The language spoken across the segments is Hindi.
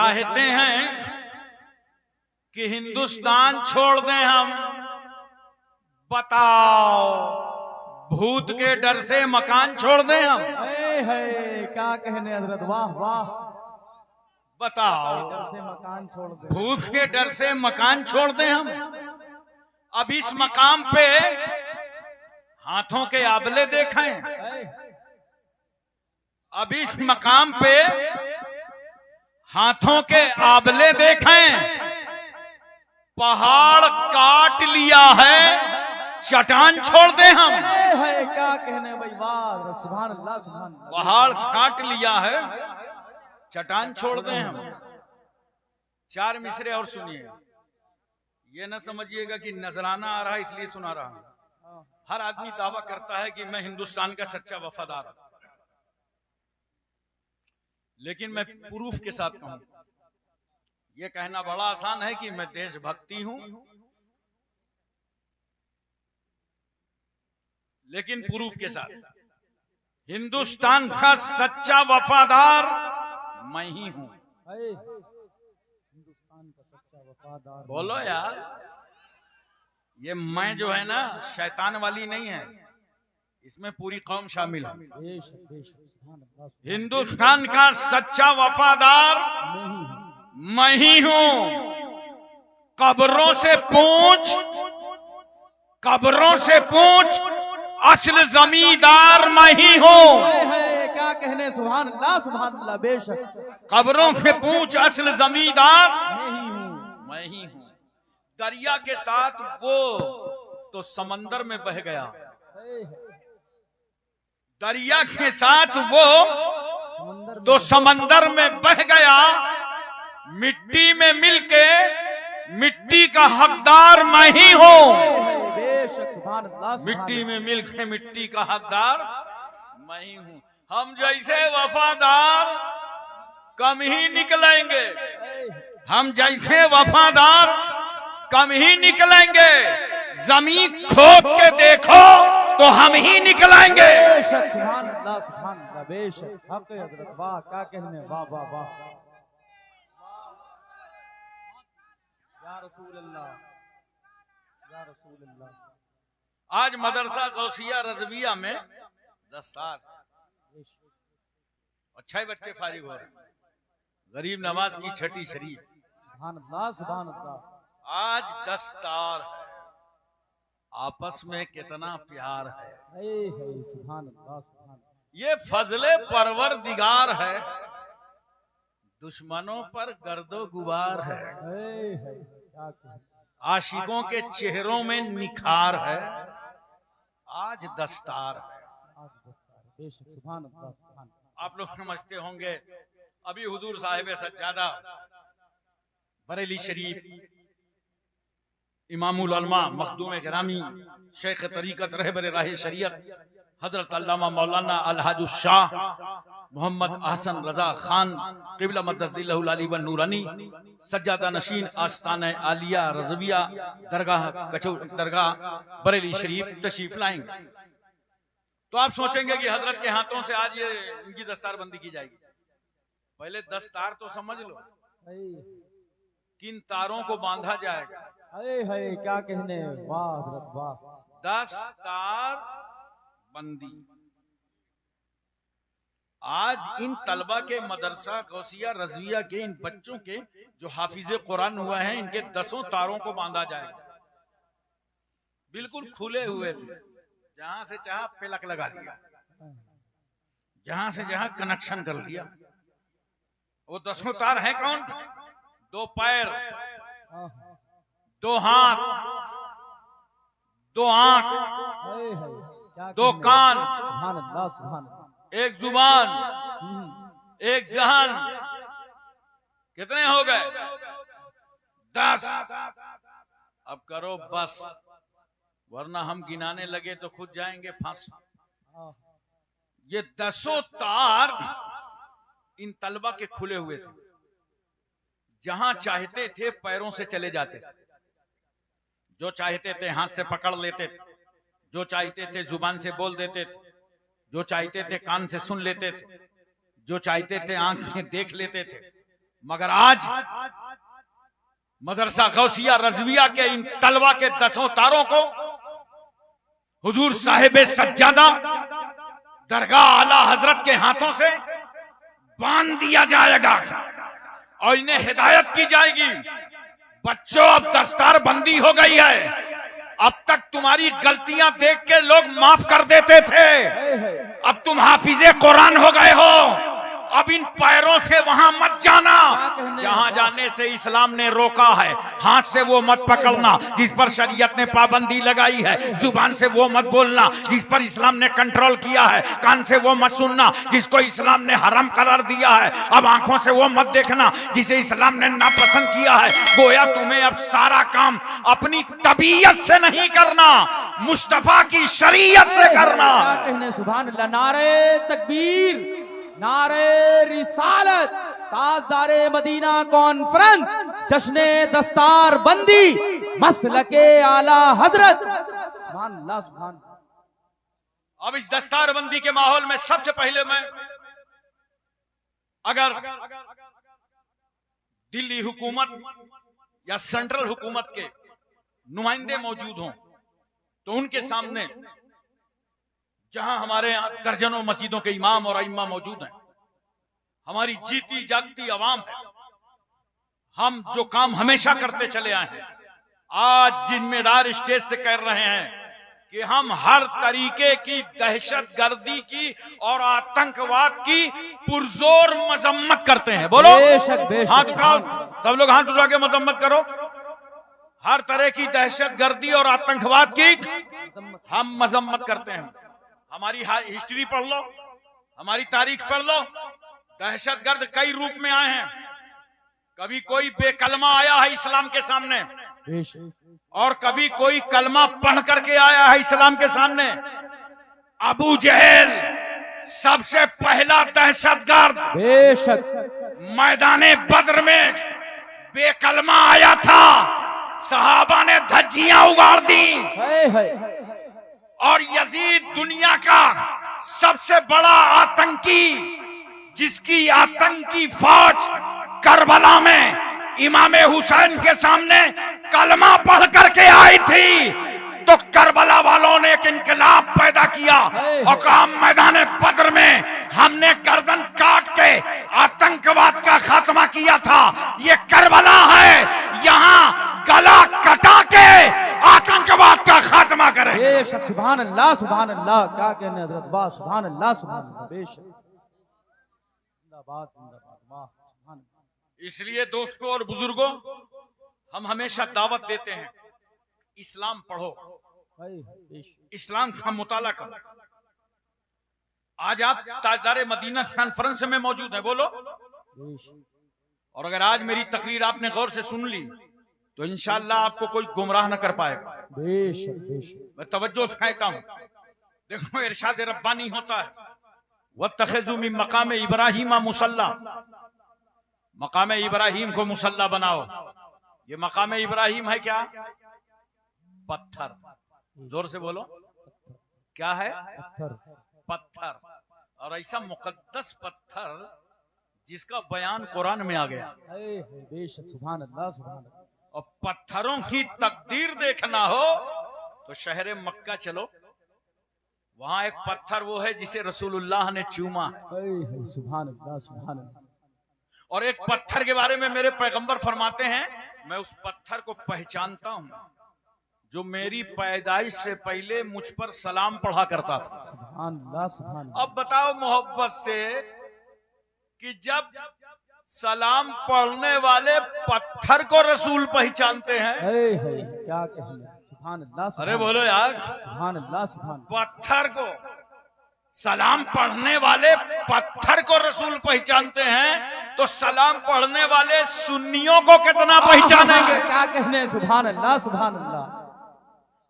चाहते हैं कि हिंदुस्तान छोड़ दें हम। बताओ, भूत के डर से मकान छोड़ दें हम? है क्या कहने हजरत, वाह वाह। बताओ, डर से मकान छोड़ दे, भूत के डर से मकान छोड़ दें हम? अब इस मकाम पे हाथों के आबले देखें। अब इस मकाम पे हाथों के आबले देखें। पहाड़ काट लिया है, चट्टान छोड़ दे हम? है क्या कहने भाई, वाह, सुभान अल्लाह सुभान अल्लाह। पहाड़ काट लिया है, चट्टान छोड़ दे हम। चार मिसरे और सुनिए, ये न समझिएगा कि नजराना आ रहा है इसलिए सुना रहा हूं। हर आदमी दावा करता है कि मैं हिंदुस्तान का सच्चा वफादार हूं, लेकिन मैं प्रूफ के साथ कहूं, यह कहना बड़ा आसान है कि मैं देशभक्ति हूं, लेकिन प्रूफ के साथ हिंदुस्तान का सच्चा वफादार मैं ही हूं। हिंदुस्तान का सच्चा वफादार। बोलो यार, ये मैं जो है ना शैतान वाली नहीं है, इसमें पूरी कौम शामिल है। हिंदुस्तान का सच्चा वफादार मैं ही हूं। कब्रों से पूछ असल जमींदार मैं ही हूं। क्या कहने, सुभान अल्लाह सुभान अल्लाह। बेशक कब्रों से पूछ असल जमींदार मैं ही हूं। दरिया के साथ वो तो समंदर में बह गया, दरिया के साथ वो तो समंदर में बह गया। मिट्टी में मिलके मिट्टी का हकदार मैं ही हूं। बेशक सुभान अल्लाह। मिट्टी में मिलके मिट्टी का हकदार मैं ही हूं। हम जैसे वफादार कम ही निकलेंगे, हम जैसे वफादार कम ही निकलेंगे। जमीन खोद के देखो तो हम ही निकलेंगे। बेशक सुभान अल्लाह सुभान अल्लाह। बेशक हक है हजरत, वाह क्या कहने, वाह वाह वाह। या रसूल अल्लाह, या रसूल अल्लाह। आज मदरसा गौसिया रजविया में दस्तार, अच्छे बच्चे फारिग हो रहे हैं, गरीब नवाज की छठी शरीफ। सुभान अल्लाह सुभान अल्लाह। आज दस्तार है, आपस में कितना प्यार है। सुभान अल्लाह सुभान। ये फजले परवरदिगार है, दुश्मनों पर गर्दो गुबार है। आशिकों के चेहरों में निखार है, आज दस्तार है। सुभान अल्लाह सुभान। आप लोग समझते होंगे, अभी हुजूर साहिब सज्जादा बरेली शरीफ इमामुल उलमा मखदूम गिरामी शेख तरीकत रहबर राह शरीयत हजरत अल्लामा मौलाना अलहाज शाह मोहम्मद अहसन रजा खान क़िबला मद्दज़िल्लहुल अली व नूरानी सज्जादा नशीन आस्ताना आलिया रज़विया दरगाह बरेली शरीफ तशरीफ लाएंगे। तो आप सोचेंगे कि हजरत के हाथों से आज ये इनकी दस्तारबंदी की जाएगी। पहले दस्तार तो समझ लो, किन तारों को बांधा जाएगा। क्या कहने, वाह हजरत वाह। दस्तार बंदी आज इन तलबा के मदरसा गौसिया रज़विया के इन बच्चों के जो हाफिज कुरान हुआ है, इनके 10 तारों को बांधा जाएगा। बिल्कुल खुले हुए थे, जहां से चाहा पिलक लगा दिया, जहां से जहां कनेक्शन कर दिया। वो 10 तार हैं कौन? 2 पैर, 2 हाथ, 2 आंख, 2 कान, सुभान अल्लाह सुभान अल्लाह। 1 जुबान, 1 जहन। कितने हो गए? 10। अब करो बस, वरना हम गिनाने लगे तो खुद जाएंगे फंस। ये 10 तार इन तलबा के खुले हुए थे, जहां चाहते थे पैरों से चले जाते थे, जो चाहते थे हाथ से पकड़ लेते थे, जो चाहते थे जुबान से बोल देते थे, जो चाहते थे कान से सुन लेते थे, जो चाहते थे आंख से देख लेते थे, मगर आज मदरसा गौसिया रजविया के इन तलवा के 10 तारों को हुजूर साहिब सज्जादा दरगाह आला हजरत के हाथों से बांध दिया जाएगा और इन्हें हिदायत की जाएगी, बच्चों अब दस्तार बंदी हो गई है। अब तक तुम्हारी गलतियां देख के लोग माफ कर देते थे, अब तुम हाफिजे कुरान हो गए हो। अब इन पैरों से वहां मत जाना जहां जाने से इस्लाम ने रोका है। हाथ से वो मत पकड़ना जिस पर शरीयत ने पाबंदी लगाई है। जुबान से वो मत बोलना जिस पर इस्लाम ने कंट्रोल किया है। कान से वो मत सुनना जिसको इस्लाम ने हराम करार दिया है। अब आंखों से वो मत देखना जिसे इस्लाम ने नापसंद किया है। गोया तुम्हें अब सारा काम अपनी तबीयत से नहीं करना, मुस्तफा की शरीयत से करना। सुभान अल्लाह। नारे तकबीर, नारे रिसालत, ताजदारे मदीना कॉन्फ्रेंस, जश्ने दस्तार बंदी, मसलके आला हजरत। सुभान अल्लाह, सुभान अल्लाह। अब इस दस्तार बंदी के माहौल में सबसे पहले मैं, अगर दिल्ली हुकूमत या सेंट्रल हुकूमत के नुमाइंदे मौजूद हों तो उनके सामने, जहां हमारे यहां दर्जनों मस्जिदों के इमाम और इमाम मौजूद हैं, हमारी जीती जागती आवाम है, हम जो काम हमेशा करते चले आए हैं, आज जिम्मेदार स्टेज से कर रहे हैं कि हम हर तरीके की दहशतगर्दी की और आतंकवाद की पुरजोर मजम्मत करते हैं। बोलो बेशक, बेशक। हाथ उठाओ, सब लोग हाथ उठा के मजम्मत करो। हर तरह की दहशतगर्दी और आतंकवाद की हम मजम्मत करते हैं। हमारी हिस्ट्री पढ़ लो, हमारी तारीख पढ़ लो, दहशतगर्द कई रूप में आए हैं। कभी कोई बेकलमा आया है इस्लाम के सामने और कभी कोई कलमा पढ़ करके आया है इस्लाम के सामने। अबू जहल सबसे पहला दहशतगर्द बेशक मैदाने बद्र में बेकलमा आया था, सहाबा ने धज्जियां उगाड़ दी और यजीद दुनिया का सबसे बड़ा आतंकी, जिसकी आतंकी फौज करबला में इमाम हुसैन के सामने कलमा पढ़ करके आई थी, तो करबला वालों ने एक इनकलाब पैदा किया और कहा मैदान बद्र में हमने गर्दन काट के आतंकवाद का खात्मा किया था। ये करबला है, यहाँ गला कटा के आतंकवाद का खात्मा करें। बेशक, सुभान अल्लाह, सुभान अल्लाह। क्या कहने हजरत वाह, सुभान अल्लाह, सुभान अल्लाह। बेशक, जिंदाबाद, जिंदाबाद, वाह, सुभान अल्लाह। इसलिए दोस्तों और बुजुर्गों, हम हमेशा दावत देते हैं, इस्लाम पढ़ो, इस्लाम का मुताला करो। आज आप ताजदारे मदीना कॉन्फ्रेंस में मौजूद हैं, बोलो। और अगर आज मेरी तकरीर आपने गौर से सुन ली तो इंशाअल्लाह आपको कोई गुमराह न कर पाएगा। बेशक, बेशक। मैं तवज्जो कहता हूं, देखो इरशाद रब्बानी होता है, वत्तखिज़ू मिन मकाम इब्राहीम मुसल्ला, मकाम इब्राहिम को मुसल्ला बनाओ। ये मकाम इब्राहिम है क्या? पत्थर। जोर से बोलो, क्या है? पत्थर। और ऐसा मुकद्दस पत्थर जिसका बयान कुरान में आ गया। बेशक, सुभान अल्लाह, सुभान अल्लाह। और पत्थरों की तकदीर देखना हो तो शहर मक्का चलो, वहां एक पत्थर वो है जिसे रसूलुल्लाह ने चूमा है। सुभान अल्लाह, सुभान अल्लाह। और एक पत्थर के बारे में मेरे पैगंबर फरमाते हैं, मैं उस पत्थर को पहचानता हूं जो मेरी पैदाइश से पहले मुझ पर सलाम पढ़ा करता था। सुभान अल्लाह, सुभान अल्लाह। अब बताओ मोहब्बत से कि जब सलाम पढ़ने वाले पत्थर को रसूल पहचानते हैं, क्या कहने, सुभान अल्लाह। अरे बोलो यार, सुभान अल्लाह, सुभान। पत्थर को, सलाम पढ़ने वाले पत्थर को रसूल पहचानते हैं तो सलाम पढ़ने वाले सुन्नियों को कितना पहचानेंगे? क्या कहने, सुभान अल्लाह, सुभान अल्लाह।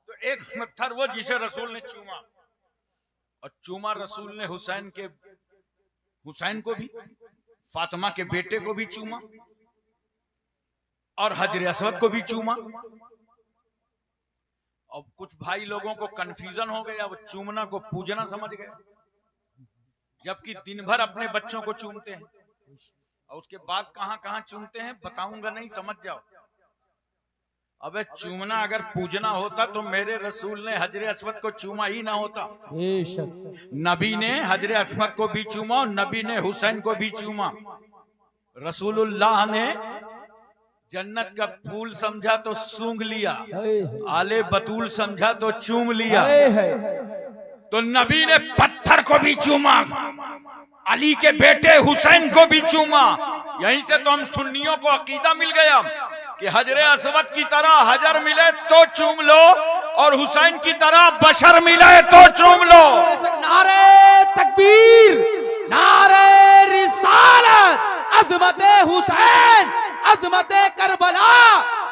तो एक पत्थर वो जिसे रसूल ने चूमा, और चूमा रसूल ने हुसैन को भी, फातिमा के बेटे को भी चूमा, और हजर असवद को भी चूमा। अब कुछ भाई लोगों को कंफ्यूजन हो गया, वो चूमना को पूजना समझ गए, जबकि दिन भर अपने बच्चों को चूमते हैं। और उसके बाद कहां कहां चूमते हैं बताऊंगा नहीं, समझ जाओ। अबे चूमना अगर पूजना होता तो मेरे रसूल ने हजरे अस्वद को चूमा ही ना होता। बेशक नबी ने हजरे अस्वद को भी चूमा और नबी ने हुसैन को भी चूमा। रसूलुल्लाह ने जन्नत का फूल समझा तो सूंघ लिया, आले बतूल समझा तो चूम लिया, तो नबी ने पत्थर को भी चूमा, अली के बेटे हुसैन को भी चूमा। यहीं से तो हम सुन्नियों को अकीदा मिल गया कि हजरे अस्वद की तरह हजर मिले तो चूम लो और हुसैन की तरह बशर मिले तो चूम लो। नारे तकबीर, नारे रिसालत, अज़मते हुसैन, अज़मते करबला,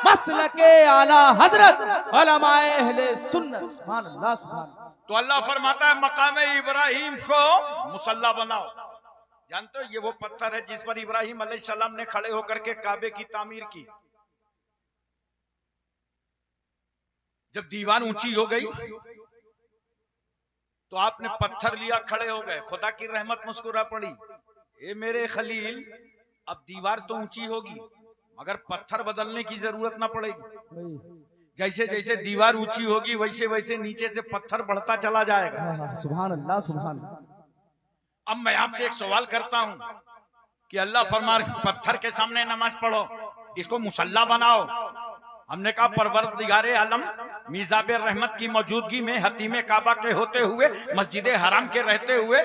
मसलके आला हजरत, उलमाए अहले सुन्नत। सुभान अल्लाह, सुभान अल्लाह। तो अल्लाह फरमाता है मकाम इब्राहिम को मुसल्ला बनाओ। जानते हो ये वो पत्थर है जिस पर इब्राहिम अलैहिस्सलाम ने खड़े होकर के काबे की तामीर की। जब दीवार ऊंची हो गई तो आपने पत्थर लिया, खड़े हो गए। खुदा की रहमत मुस्कुरा पड़ी, ए मेरे खलील अब दीवार तो ऊंची होगी मगर पत्थर बदलने की जरूरत ना पड़ेगी। जैसे जैसे दीवार ऊंची होगी वैसे वैसे नीचे से पत्थर बढ़ता चला जाएगा। सुभान अल्लाह, सुभान अल्लाह। अब मैं आपसे एक सवाल करता हूं कि अल्लाह फरमा पत्थर के सामने नमाज पढ़ो, इसको मुसल्ला बनाओ। हमने कहा परवरदिगारे आलम मिज़ाब रहमत की मौजूदगी में, हतीमे काबा के होते हुए, मस्जिद हराम के रहते हुए,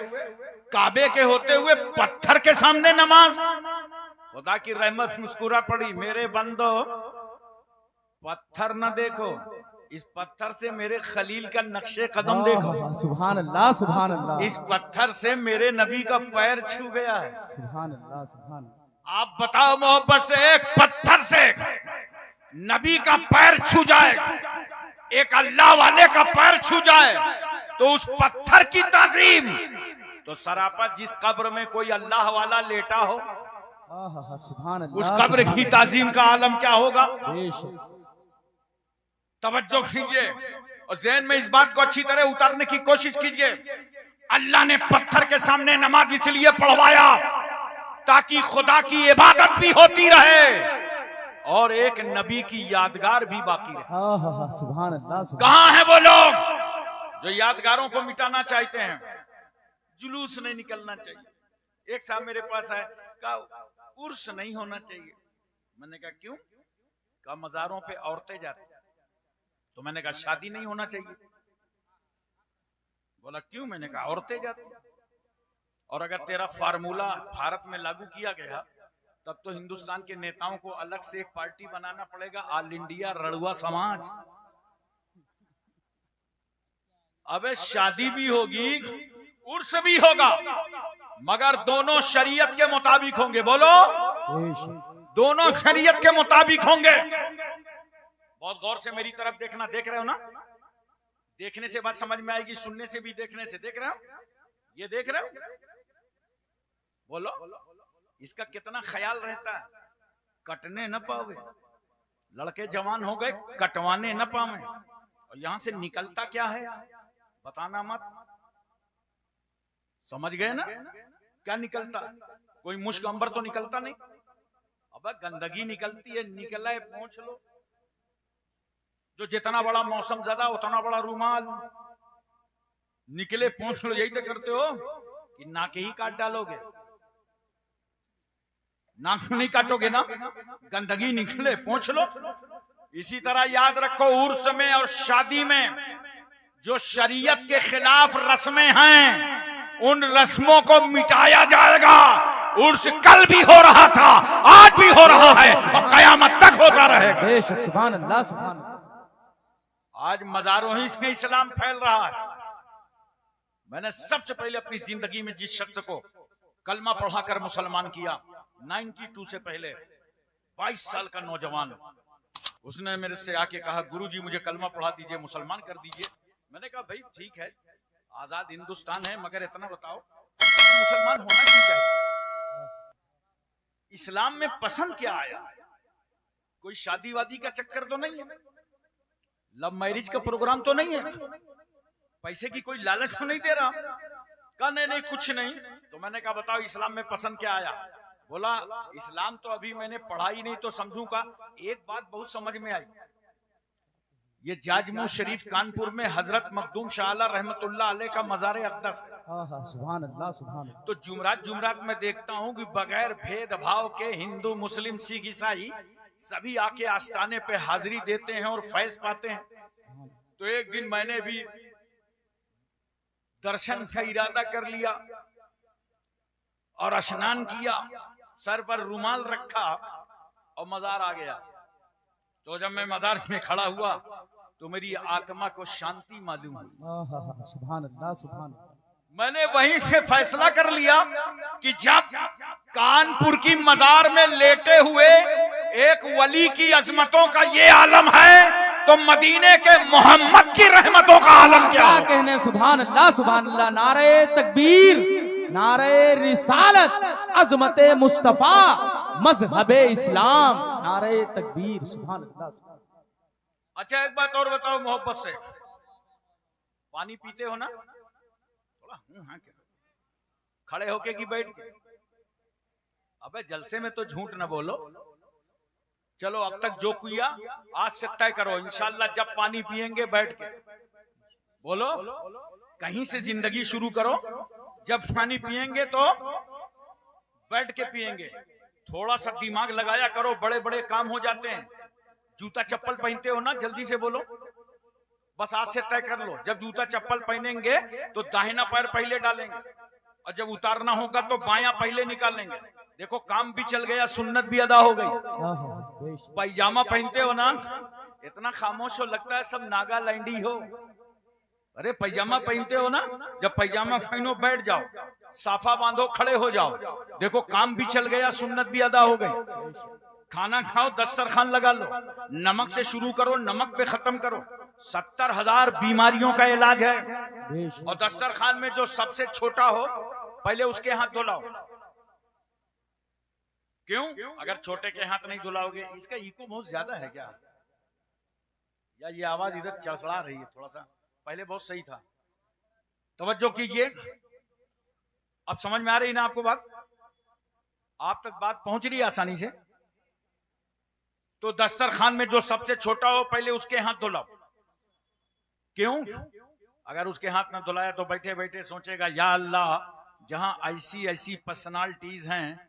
काबे के होते हुए पत्थर के सामने नमाज। खुदा की रहमत मुस्कुरा पड़ी, मेरे बंदो पत्थर न देखो, इस पत्थर से मेरे खलील का नक्शे कदम देखो। सुभान अल्लाह, सुभान अल्लाह। इस पत्थर से मेरे नबी का पैर छू गया है। सुभान अल्लाह, सुभान अल्लाह। आप बताओ मोहब्बत से एक पत्थर से नबी का पैर छू जाए, एक अल्लाह वाले का पैर छू जाए तो उस पत्थर की ताजीम तो सरापा जिस कब्र में कोई अल्लाह वाला लेटा हो सुभान अल्लाह, उस कब्र की ताजीम का आलम क्या होगा। बेशक। तवज्जो कीजिए और ज़हन में इस बात को अच्छी तरह उतारने की कोशिश कीजिए। अल्लाह ने पत्थर के सामने नमाज इसलिए पढ़वाया ताकि खुदा की इबादत भी होती रहे और एक नबी की यादगार भी बाकी रहे। सुभान अल्लाह। कहां है वो लोग जो यादगारों को मिटाना चाहते हैं? जुलूस नहीं निकलना चाहिए। एक साहब मेरे पास आए, कहा उर्स नहीं होना चाहिए। मैंने कहा क्यों? कहा मजारों पे औरतें जाती। तो मैंने कहा शादी नहीं होना चाहिए। बोला क्यों? मैंने कहा औरतें जाती। और अगर तेरा फार्मूला भारत में लागू किया गया तब तो हिंदुस्तान के नेताओं को अलग से एक पार्टी बनाना पड़ेगा, ऑल इंडिया रड़ुआ समाज। अबे शादी भी होगी, उर्स भी होगा, मगर दोनों शरीयत के मुताबिक होंगे। बोलो, दोनों शरीयत के मुताबिक होंगे। बहुत गौर से मेरी तरफ देखना। देख रहे हो ना? देखने से बात समझ में आएगी, सुनने से भी, देखने से। देख रहे हो? ये देख रहे हो? बोलो, इसका कितना ख्याल रहता है। कटने न पावे, लड़के जवान हो गए, कटवाने न पावे। और यहां से निकलता क्या है बताना मत। समझ गए ना क्या निकलता? कोई मुश्क अंबर तो निकलता नहीं। अब गंदगी निकलती है, निकला है पोंछ लो। जो जितना बड़ा मौसम ज्यादा उतना बड़ा रूमाल, निकले पोंछ लो। यही तो करते हो कि नाक ही काट डालोगे। नाक नहीं काटोगे ना, गंदगी निकले पोंछ लो। इसी तरह याद रखो, उर्स में और शादी में जो शरीयत के खिलाफ रस्में हैं उन रस्मों को मिटाया जाएगा। उर्स कल भी हो रहा था, आज भी हो रहा है और कयामत तक होता रहेगा। बेशक। सुभान अल्लाह, सुभान अल्लाह। आज मजारों ही में इस्लाम फैल रहा है। मैंने सबसे पहले अपनी जिंदगी में जिस शख्स को कलमा पढ़ाकर मुसलमान किया 92 से पहले, 22 साल का नौजवान, उसने मेरे से आके कहा गुरुजी मुझे कलमा पढ़ा दीजिए, मुसलमान कर दीजिए। मैंने कहा भाई ठीक है, आजाद हिंदुस्तान है, मगर इतना बताओ मुसलमान होना क्यों चाहिए? इस्लाम में पसंद क्या आया? कोई शादी वादी का चक्कर तो नहीं है, लव मैरिज का प्रोग्राम तो नहीं है, पैसे की कोई लालच तो नहीं दे रहा? कहा नहीं नहीं कुछ नहीं। तो मैंने कहा बताओ इस्लाम में पसंद क्या आया? बोला इस्लाम तो अभी मैंने पढ़ा ही नहीं तो समझूंगा। एक बात बहुत समझ में आई, ये जाजमू शरीफ कानपुर में हजरत मखदूम शाह रहमतुल्लाह अलैह का मज़ार अक़दस है। सुभान अल्लाह सुभान अल्लाह। तो जुमरात में देखता हूँ कि बगैर भेदभाव के हिंदू मुस्लिम सिख ईसाई सभी आके आस्थाने पे हाजिरी देते हैं और फैज पाते हैं। तो एक दिन मैंने भी दर्शन का इरादा कर लिया और स्नान किया, सर पर रुमाल रखा और मजार आ गया। तो जब मैं मजार में खड़ा हुआ तो मेरी आत्मा को शांति मालूम हुई। सुभान अल्लाह सुभान अल्लाह। मैंने वहीं से फैसला कर लिया कि जब कानपुर की मजार में लेटे हुए एक वली की अजमतों का ये आलम है तो मदीने के मोहम्मद की रहमतों का आलम क्या कहने। सुभान अल्लाह सुभान अल्लाह। नारे तकबीर, नारे रिसालत, अजमते मुस्तफा, मजहबे इस्लाम, नारे तकबीर। सुभान अल्लाह। अच्छा एक बात और बताओ मोहब्बत से, पानी पीते हो ना? थोड़ा हाँ क्या, खड़े होके कि बैठ के? अबे जलसे में तो झूठ ना बोलो। चलो अब तक जो किया आज से तय करो, इंशाल्लाह जब पानी पिएंगे बैठ के बोलो। कहीं से जिंदगी शुरू करो, जब पानी पिएंगे तो बैठ के पिएंगे। थोड़ा सा दिमाग लगाया करो, बड़े बड़े काम हो जाते हैं। जूता चप्पल पहनते हो ना, जल्दी से बोलो। बस आज से तय कर लो, जब जूता चप्पल पहनेंगे तो दाहिना पैर पहले डालेंगे और जब उतारना होगा तो बायां पहले निकालेंगे। देखो काम भी चल गया, सुन्नत भी अदा हो गई। पैजामा पहनते हो ना, इतना खामोश हो लगता है सब नागालैंडी हो। अरे पैजामा पहनते हो ना, जब पैजामा पहनो बैठ जाओ, साफा बांधो खड़े हो जाओ। देखो काम भी चल गया, सुन्नत भी अदा हो गई। खाना खाओ, दस्तरखान लगा लो, नमक से शुरू करो, नमक पे खत्म करो। 70,000 बीमारियों का इलाज है। और दस्तरखान में जो सबसे छोटा हो पहले उसके हाथ धुलाओ। क्यों? अगर छोटे के हाथ नहीं धुलाओगे, इसका इको बहुत ज्यादा है क्या, या ये आवाज इधर चलसड़ा रही है थोड़ा सा? पहले बहुत सही था। तवज्जो कीजिए, अब समझ में आ रही ना आपको बात? आप तक बात पहुंच रही है आसानी से? तो दस्तरखान में जो सबसे छोटा हो पहले उसके हाथ धुलाओ। क्यों? अगर उसके हाथ ना धुलाया तो बैठे बैठे सोचेगा या अल्लाह, जहां ऐसी पर्सनालिटीज हैं,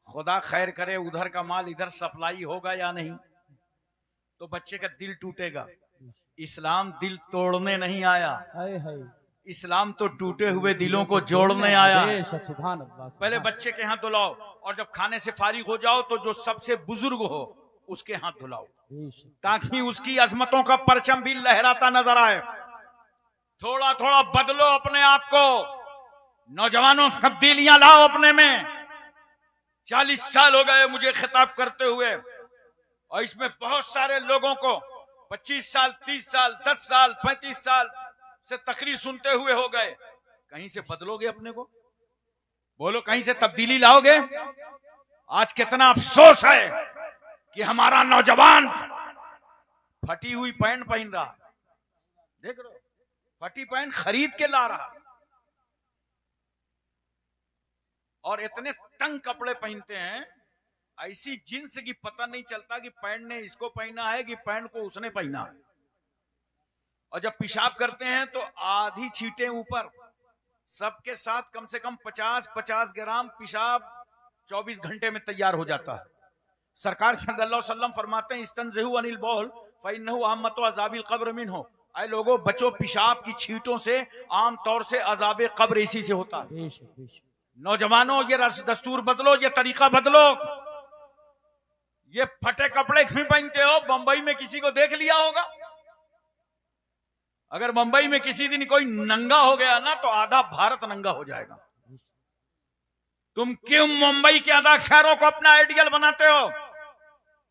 खुदा खैर करे उधर का माल इधर सप्लाई होगा या नहीं। तो बच्चे का दिल टूटेगा। इस्लाम दिल तोड़ने नहीं आया, इस्लाम तो टूटे हुए दिलों को जोड़ने आया। पहले बच्चे के हाथ धुलाओ और जब खाने से फारिग हो जाओ तो जो सबसे बुजुर्ग हो उसके हाथ धुलाओ, ताकि उसकी अजमतों का परचम भी लहराता नजर आए। थोड़ा थोड़ा बदलो अपने आप को। नौजवानों, तब्दीलियां लाओ अपने में। 40 साल हो गए मुझे खिताब करते हुए और इसमें बहुत सारे लोगों को 25 साल, 30 साल, 10 साल, 35 साल से तकरीर सुनते हुए हो गए। कहीं से बदलोगे अपने को? बोलो, कहीं से तब्दीली लाओगे? आज कितना अफसोस है कि हमारा नौजवान फटी हुई पैंट पहन रहा है। देख रहे हो, फटी पैंट खरीद के ला रहा और इतने तंग कपड़े पहनते हैं, ऐसी जींस की पता नहीं चलता कि पैंट ने इसको पहना है कि पैंट को उसने पहना है। और जब पेशाब करते हैं तो आधी छींटे ऊपर, सबके साथ कम से कम 50-50 ग्राम पेशाब 24 घंटे में तैयार हो जाता है। सरकार सल्लल्लाहु अलैहि वसल्लम फरमाते हैं, इस्तंज़हू अनिल बौल फ़इन्नहु अहम्मतु अज़ाबिल क़ब्र मिन्हु। ऐ लोगों, बचो पेशाब की छींटों से, आम तौर से अज़ाबे क़ब्र इसी से होता है। नौजवानों, ये दस्तूर बदलो, ये तरीका बदलो। ये फटे कपड़े क्यों पहनते हो? बंबई में किसी को देख लिया होगा? अगर मुंबई में किसी दिन कोई नंगा हो गया ना तो आधा भारत नंगा हो जाएगा। तुम क्यों मुंबई के अदा खैरों को अपना आइडियल बनाते हो?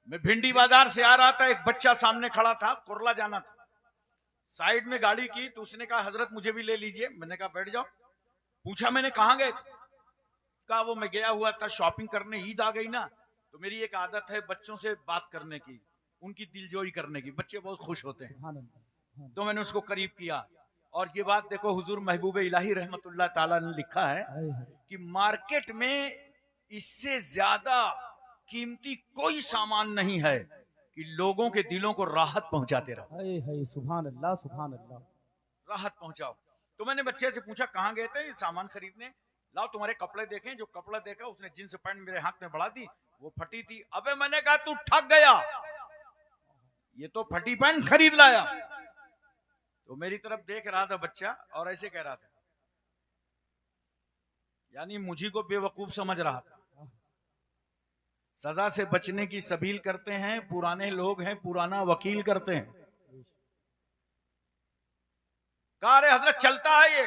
मैं भिंडी बाजार से आ रहा था, एक बच्चा सामने खड़ा था, कुरला जाना था। साइड में गाड़ी की तो उसने कहा, हजरत मुझे भी ले लीजिए। मैंने कहा बैठ जाओ। पूछा मैंने कहाँ गए थे? कहा वो मैं गया हुआ था शॉपिंग करने, ईद आ गई ना तो मेरी एक आदत है बच्चों से बात करने की, उनकी दिलजोई करने की। बच्चे बहुत खुश होते हैं। तो मैंने उसको करीब किया और ये बात देखो, हुजूर महबूब इलाही रहमतुल्लाह ताला ने लिखा है कि मार्केट में इससे ज्यादा कीमती कोई सामान नहीं है कि लोगों के दिलों को राहत पहुंचाते रहो। हाय हाय, सुभान अल्लाह, सुभान अल्लाह। राहत पहुंचाओ। तो मैंने बच्चे से पूछा कहाँ गए थे, ये सामान खरीदने। लाओ तुम्हारे कपड़े देखें। जो कपड़ा देखा उसने जींस पैंट मेरे हाथ में बढ़ा दी, वो फटी थी। अबे मैंने कहा तू ठग गया, ये तो फटी पैंट खरीद लाया। तो मेरी तरफ देख रहा था बच्चा और ऐसे कह रहा था, यानी मुझी को बेवकूफ समझ रहा था। सजा से बचने की सबील करते हैं, पुराने लोग हैं, पुराना वकील करते हैं। कहा अरे हजरत चलता है ये,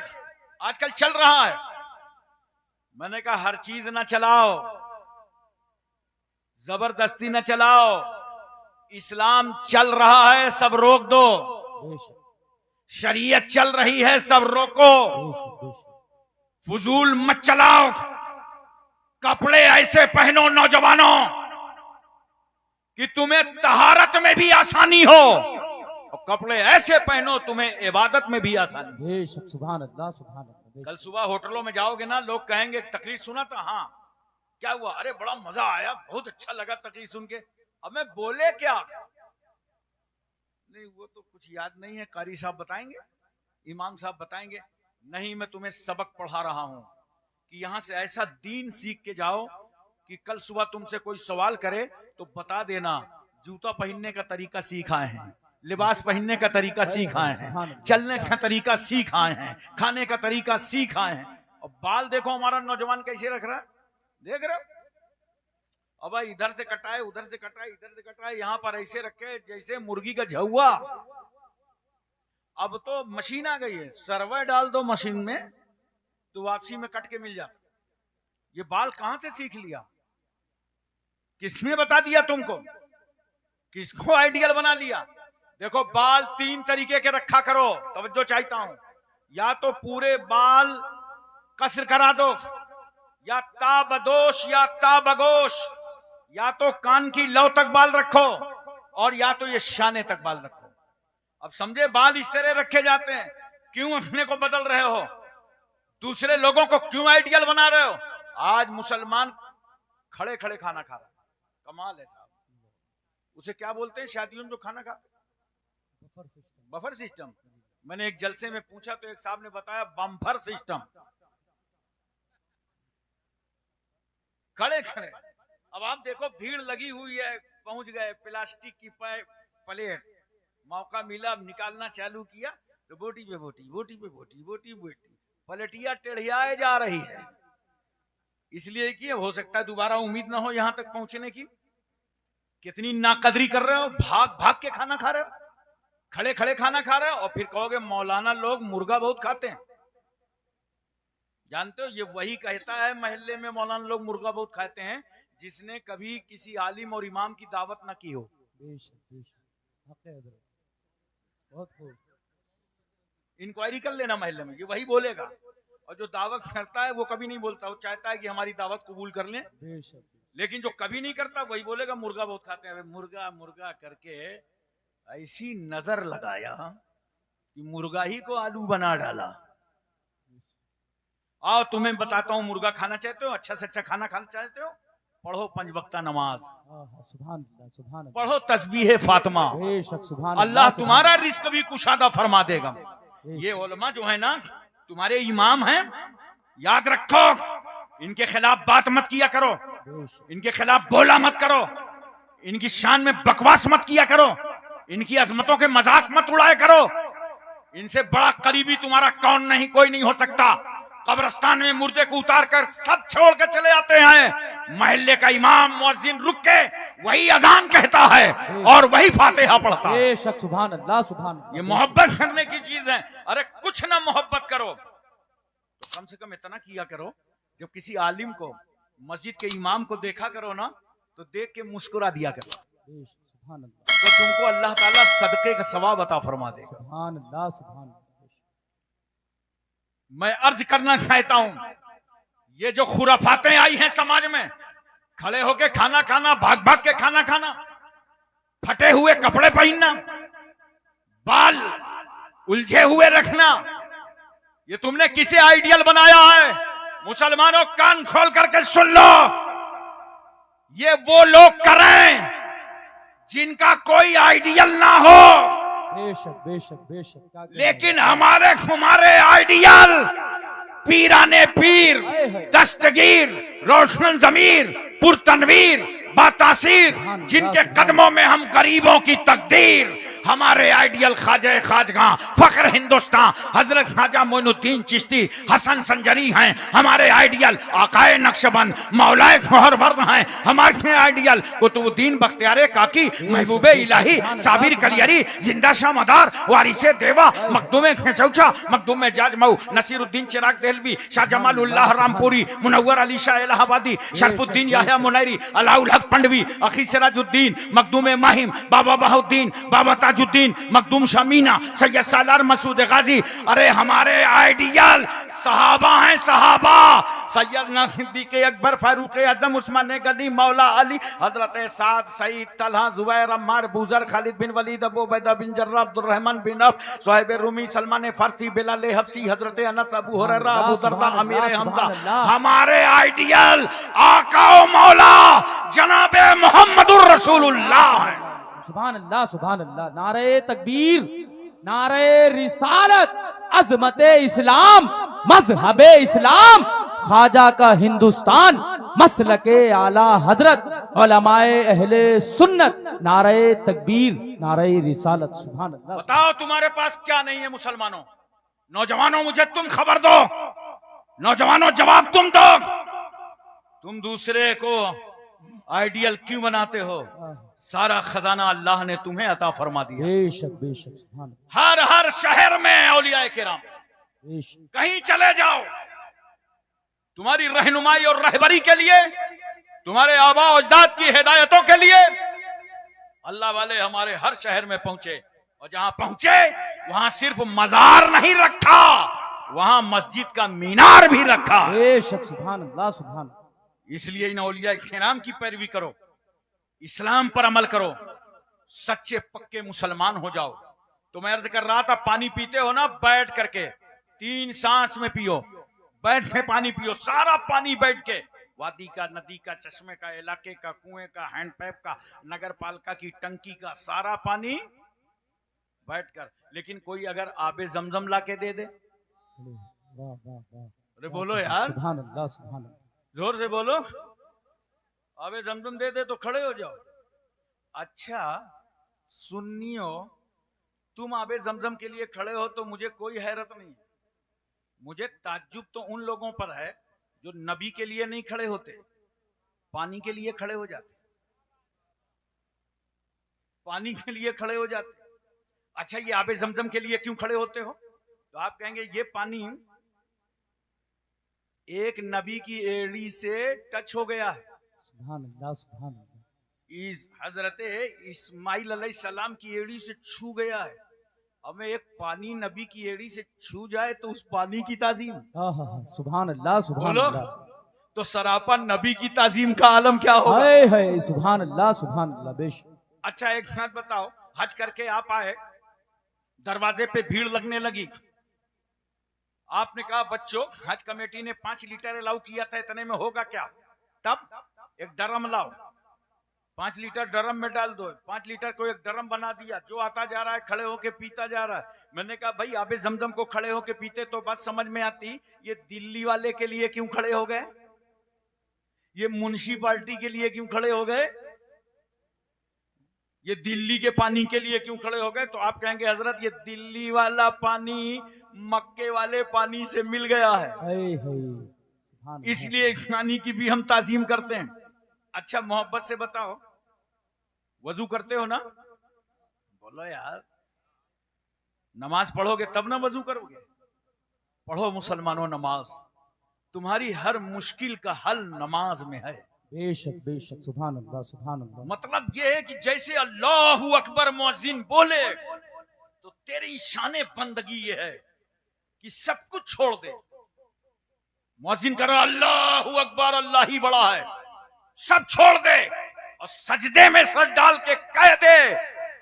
आजकल चल रहा है। मैंने कहा हर चीज ना चलाओ, जबरदस्ती ना चलाओ, इस्लाम चल रहा है सब रोक दो, शरीयत चल रही है सब रोको, फजूल मत चलाओ। कपड़े ऐसे पहनो नौजवानों कि तुम्हें तहारत में भी आसानी हो, और कपड़े ऐसे पहनो तुम्हें इबादत में भी आसानी। बेशक, सुभान अल्लाह, सुभान अल्लाह। कल सुबह होटलों में जाओगे ना, लोग कहेंगे तकरीर सुना था, हाँ क्या हुआ, अरे बड़ा मजा आया, बहुत अच्छा लगा तकरीर सुन के। अब मैं बोले क्या, नहीं वो तो कुछ याद नहीं है, कारी साहब बताएंगे, इमाम साहब बताएंगे। नहीं, मैं तुम्हें सबक पढ़ा रहा हूं कि यहां से ऐसा दीन सीख के जाओ कि कल सुबह तुमसे कोई सवाल करे तो बता देना जूता पहनने का तरीका सीख आए हैं, लिबास पहनने का तरीका सीख आए हैं, चलने का तरीका सीख आए हैं, खाने का तरीका सीख आए हैं। और बाल देखो हमारा नौजवान कैसे रख रहा है, देख रहे हो? अब भाई इधर से कटाए, उधर से कटाए, इधर से कटाए, यहां पर ऐसे रखे जैसे मुर्गी का झुआ। अब तो मशीन आ गई है, सर्वर डाल दो मशीन में तो वापसी में कट के मिल जाता। ये बाल कहां से सीख लिया, किसने बता दिया तुमको, किसको आइडियल बना लिया? देखो बाल तीन तरीके के रखा करो, तवज्जो चाहता हूं। या तो पूरे बाल कसर करा दो, या ताबदोश या ताबगोश, या तो कान की लौ तक बाल रखो, और या तो ये शाने तक बाल रखो। अब समझे बाल इस तरह रखे जाते हैं, क्यों अपने को बदल रहे हो, दूसरे लोगों को क्यों आइडियल बना रहे हो? आज मुसलमान खड़े खड़े खाना खा रहा है, कमाल है साहब। उसे क्या बोलते हैं शादियों में जो खाना खाते? Buffer system. मैंने एक जलसे में पूछा तो एक साहब ने बताया बम्फर सिस्टम, खड़े खड़े। अब आप देखो भीड़ लगी हुई है, पहुंच गए, प्लास्टिक की प्लेट, मौका मिला, निकालना चालू किया तो बोटी पे बोटी, बोटी पे बोटी, बोटी पे बोटी, पलटिया टेढ़ियाए जा रही है। इसलिए कि हो सकता है दोबारा उम्मीद ना हो यहां तक पहुंचने की। कितनी नाकदरी कर रहे हो, भाग भाग के खाना खा रहे हो, खड़े खड़े खाना खा रहे हो, और फिर कहोगे मौलाना लोग मुर्गा बहुत खाते हैं। जानते हो ये वही कहता है महल्ले में मौलाना लोग मुर्गा बहुत खाते हैं जिसने कभी किसी आलिम और इमाम की दावत ना की हो। बहुत खूब, इंक्वायरी कर लेना महल्ले में, ये वही बोलेगा। और जो दावत करता है वो कभी नहीं बोलता, वो चाहता है कि हमारी दावत कबूल कर लें। लेकिन जो कभी नहीं करता वही बोलेगा मुर्गा बहुत खाते हैं। मुर्गा मुर्गा करके ऐसी नजर लगाया कि मुर्गा ही को आलू बना डाला। आओ तुम्हें बताता हूं, मुर्गा खाना चाहते हो, अच्छा से अच्छा खाना खाना चाहते हो, पढ़ो 5 वक्ता नमाज, सुभान अल्लाह, सुभान अल्लाह, पढ़ो तस्बीह फातिमा, सुभान अल्लाह तुम्हारा रिस्क भी कुशादा फरमा देगा। ये उलमा जो है ना तुम्हारे इमाम हैं, याद रखो इनके खिलाफ बात मत किया करो, इनके खिलाफ बोला मत करो, इनकी शान में बकवास मत किया करो, इनकी अजमतों के मजाक मत उड़ाया करो। इनसे बड़ा करीबी तुम्हारा कौन नहीं, कोई नहीं हो सकता। कब्रिस्तान में मुर्दे को उतार कर सब छोड़ कर चले आते हैं, महल्ले का इमाम मुअज्जिन रुक के वही अजान कहता है और वही फातिहा पढ़ता है। सुभान अल्लाह, सुभान अल्लाह। ये मोहब्बत करने की चीज है। अरे कुछ ना मोहब्बत करो तो कम से कम इतना किया करो, जब किसी आलिम को, मस्जिद के इमाम को देखा करो ना तो देख के मुस्कुरा दिया करो, तो तुमको अल्लाह ताला सदके का सवाब अता फरमा देगा। सुभान अल्लाह, सुभान अल्लाह। मैं अर्ज करना चाहता हूं, ये जो खुराफातें आई हैं समाज में, खड़े होके खाना खाना, भाग भाग के खाना खाना, फटे हुए कपड़े पहनना, बाल उलझे हुए रखना, ये तुमने किसे आइडियल बनाया है? मुसलमानों कान खोल करके सुन लो, ये वो लोग करें जिनका कोई आइडियल ना हो, बेशक बेशक बेशक, क्या कहना है? लेकिन हमारे आइडियल पीराने पीर, दस्तगीर, रोशन जमीर, पुरतनवीर, बातासीर, जिनके कदमों में हम गरीबों की तकदीर, हमारे आइडियल ख्वाजा खाजगा फख्र हिंदुस्तान हजरत ख्वाजा मोइनुद्दीन चिश्ती हसन संजरी हैं। हमारे आइडियल आकाए नक्शबंद मौलाए खोहरवर्द हैं। हमारे आइडियल कुतुबुद्दीन बख्तियार काकी, महबूबे इलाही, साबिर कलियरी, जिंदा शाह मदार, वारिसे देवा, मखदूमे खेचौचा, मखदूमे जाजमऊ, नसीरुद्दीन चिराग देहलवी, शाह जमाल उल्लाह रामपुरी, मुनव्वर अली शाह इलाहाबादी, शरफुद्दीन याह्या मुनैरी, अलाउल हक पंडवी, अखी सिराजुद्दीन, मखदूमे माहिम, बाबा बहाउद्दीन, बाबा ताजुद्दीन, मखदूम शमीना, सैयद सालार मसूद गाजी। अरे हमारे आइडियल सहाबा हैं, सहाबा, सैयदना सिद्दीक अकबर, फारूक आजम, Usman Ghani, Maula Ali, Hazrat Saad, Saeed, Talha, Zubair, Ammar, Buzar, Khalid bin Walid, Abu Ubaida bin Jarrah, Abdul Rahman bin Auf, Suhaib Rumi, Salman Farsi, Bilal Habshi, Hazrat Anas, Abu Huraira, Abu दरदा, Amir Hamza. हमारे आइडियल आका ओ मौला जनाबे मोहम्मदुर रसूलुल्लाह। सुभान अल्लाह सुभान अल्लाह। नारे तकबीर, नारे रिसालत, अजमते इस्लाम, मजहबे इस्लाम, ख्वाजा का हिंदुस्तान, मसलके आला हजरत, उलमाए अहले सुन्नत। नारे तकबीर, नारे रिसालत, सुभान अल्लाह। बताओ तुम्हारे पास क्या नहीं है मुसलमानों? नौजवानों मुझे तुम खबर दो, नौजवानों जवाब तुम दो। तुम दूसरे को आइडियल क्यों बनाते हो? सारा खजाना अल्लाह ने तुम्हें अता फरमा दिया। बेशक बेशक, सुभान हर हर शहर में औलियाए किराम, बेशक, कहीं चले जाओ, तुम्हारी रहनुमाई और रहबरी के लिए, तुम्हारे आबा अजदाद की हिदायतों के लिए अल्लाह वाले हमारे हर शहर में पहुंचे। और जहां पहुंचे वहां सिर्फ मजार नहीं रखा, वहां मस्जिद का मीनार भी रखा। बेशक, सुभान अल्लाह सुभान। इसलिए इन औलिया किराम की पैरवी करो, इस्लाम पर अमल करो, सच्चे पक्के मुसलमान हो जाओ। तो मैं अर्ज कर रहा था, पानी पीते हो ना बैठ करके, 3 सांस में पियो, बैठ के पानी पियो, सारा पानी बैठ के, वादी का, नदी का, चश्मे का, इलाके का, कुएं का, हैंडपैप का, नगर पालिका की टंकी का, सारा पानी बैठ कर। लेकिन कोई अगर आबे जमजम ला के दे दे, वाह वाह वाह, अरे बोलो यार, सुभान अल्लाह सुभान अल्लाह। जोर से बोलो, आबे जमजम दे दे तो खड़े हो जाओ। अच्छा सुन्नियो, तुम आबे जमजम के लिए खड़े हो तो मुझे कोई हैरत नहीं, मुझे ताज्जुब तो उन लोगों पर है जो नबी के लिए नहीं खड़े होते, पानी के लिए खड़े हो जाते, पानी के लिए खड़े हो जाते। अच्छा ये आबे जमजम के लिए क्यों खड़े होते हो? तो आप कहेंगे ये पानी एक नबी की एड़ी से टच हो गया है, सुभान अल्लाह सुभान अल्लाह। इस हजरत इस्माइल अलैहिस्सलाम की एड़ी से छू गया है। अब एक पानी नबी की एड़ी से छू जाए तो उस पानी की ताजीम, सुभान अल्लाह सुभान बोलो, अल्लाह। तो सरापा नबी की ताजीम का आलम क्या होगा? हाय हाय, सुभान अल्लाह सुभान अल्लाह। बेशक। अच्छा एक बात बताओ, हज करके आप आए, दरवाजे पे भीड़ लगने लगी, आपने कहा बच्चों हज कमेटी ने 5 लीटर अलाउ किया था, इतने में होगा क्या? तब एक ड्रम लाओ, 5 लीटर ड्रम में डाल दो। 5 लीटर को एक ड्रम बना दिया, जो आता जा रहा है खड़े होके पीता जा रहा है। मैंने कहा भाई आबे जमजम को खड़े होके पीते तो बात समझ में आती, ये दिल्ली वाले के लिए क्यों खड़े हो गए, ये म्युनिसिपालिटी के लिए क्यों खड़े हो गए, ये दिल्ली के पानी के लिए क्यों खड़े हो गए? तो आप कहेंगे हजरत ये दिल्ली वाला पानी मक्के वाले पानी से मिल गया है, इसलिए इस पानी की भी हम ताजीम करते हैं। अच्छा मोहब्बत से बताओ, वजू करते हो ना? बोलो यार, नमाज पढ़ोगे तब ना वजू करोगे? पढ़ो मुसलमानों नमाज, तुम्हारी हर मुश्किल का हल नमाज में है। बेशक बेशक, सुभान अल्लाह सुभान अल्लाह। मतलब ये है कि जैसे अल्लाहू अकबर मुअज्जिन बोले तो तेरी शाने बंदगी ये है कि सब कुछ छोड़ दे, मुअज्जिन करो अल्लाहू अकबर, अल्लाह ही बड़ा है, सब छोड़ दे और सजदे में सर डाल के कह दे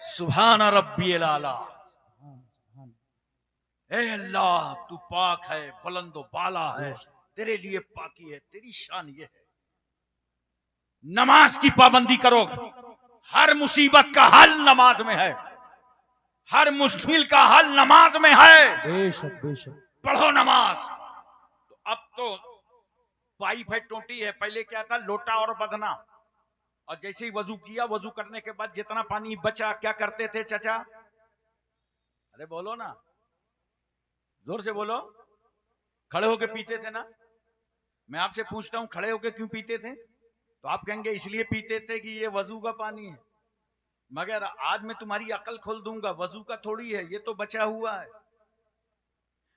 सुभान रब्बियल आला, ए अल्लाह तू पाक है, बुलंदो बाला है, तेरे लिए पाकी है, तेरी शान ये है। नमाज की पाबंदी करो। हर मुसीबत का हल नमाज में है, हर मुश्किल का हल नमाज में है। बेशक बेशक। पढ़ो नमाज। तो अब तो पाइप है, टोटी है। पहले क्या था, लोटा और बदना। और जैसे ही वजू किया, वजू करने के बाद जितना पानी बचा क्या करते थे चाचा? अरे बोलो ना, जोर से बोलो। खड़े होके पीते थे ना? मैं आपसे पूछता हूं, खड़े होके क्यों पीते थे? तो आप कहेंगे इसलिए पीते थे कि ये वजू का पानी है। मगर आज मैं तुम्हारी अकल खोल दूंगा, वजू का थोड़ी है, ये तो बचा हुआ है।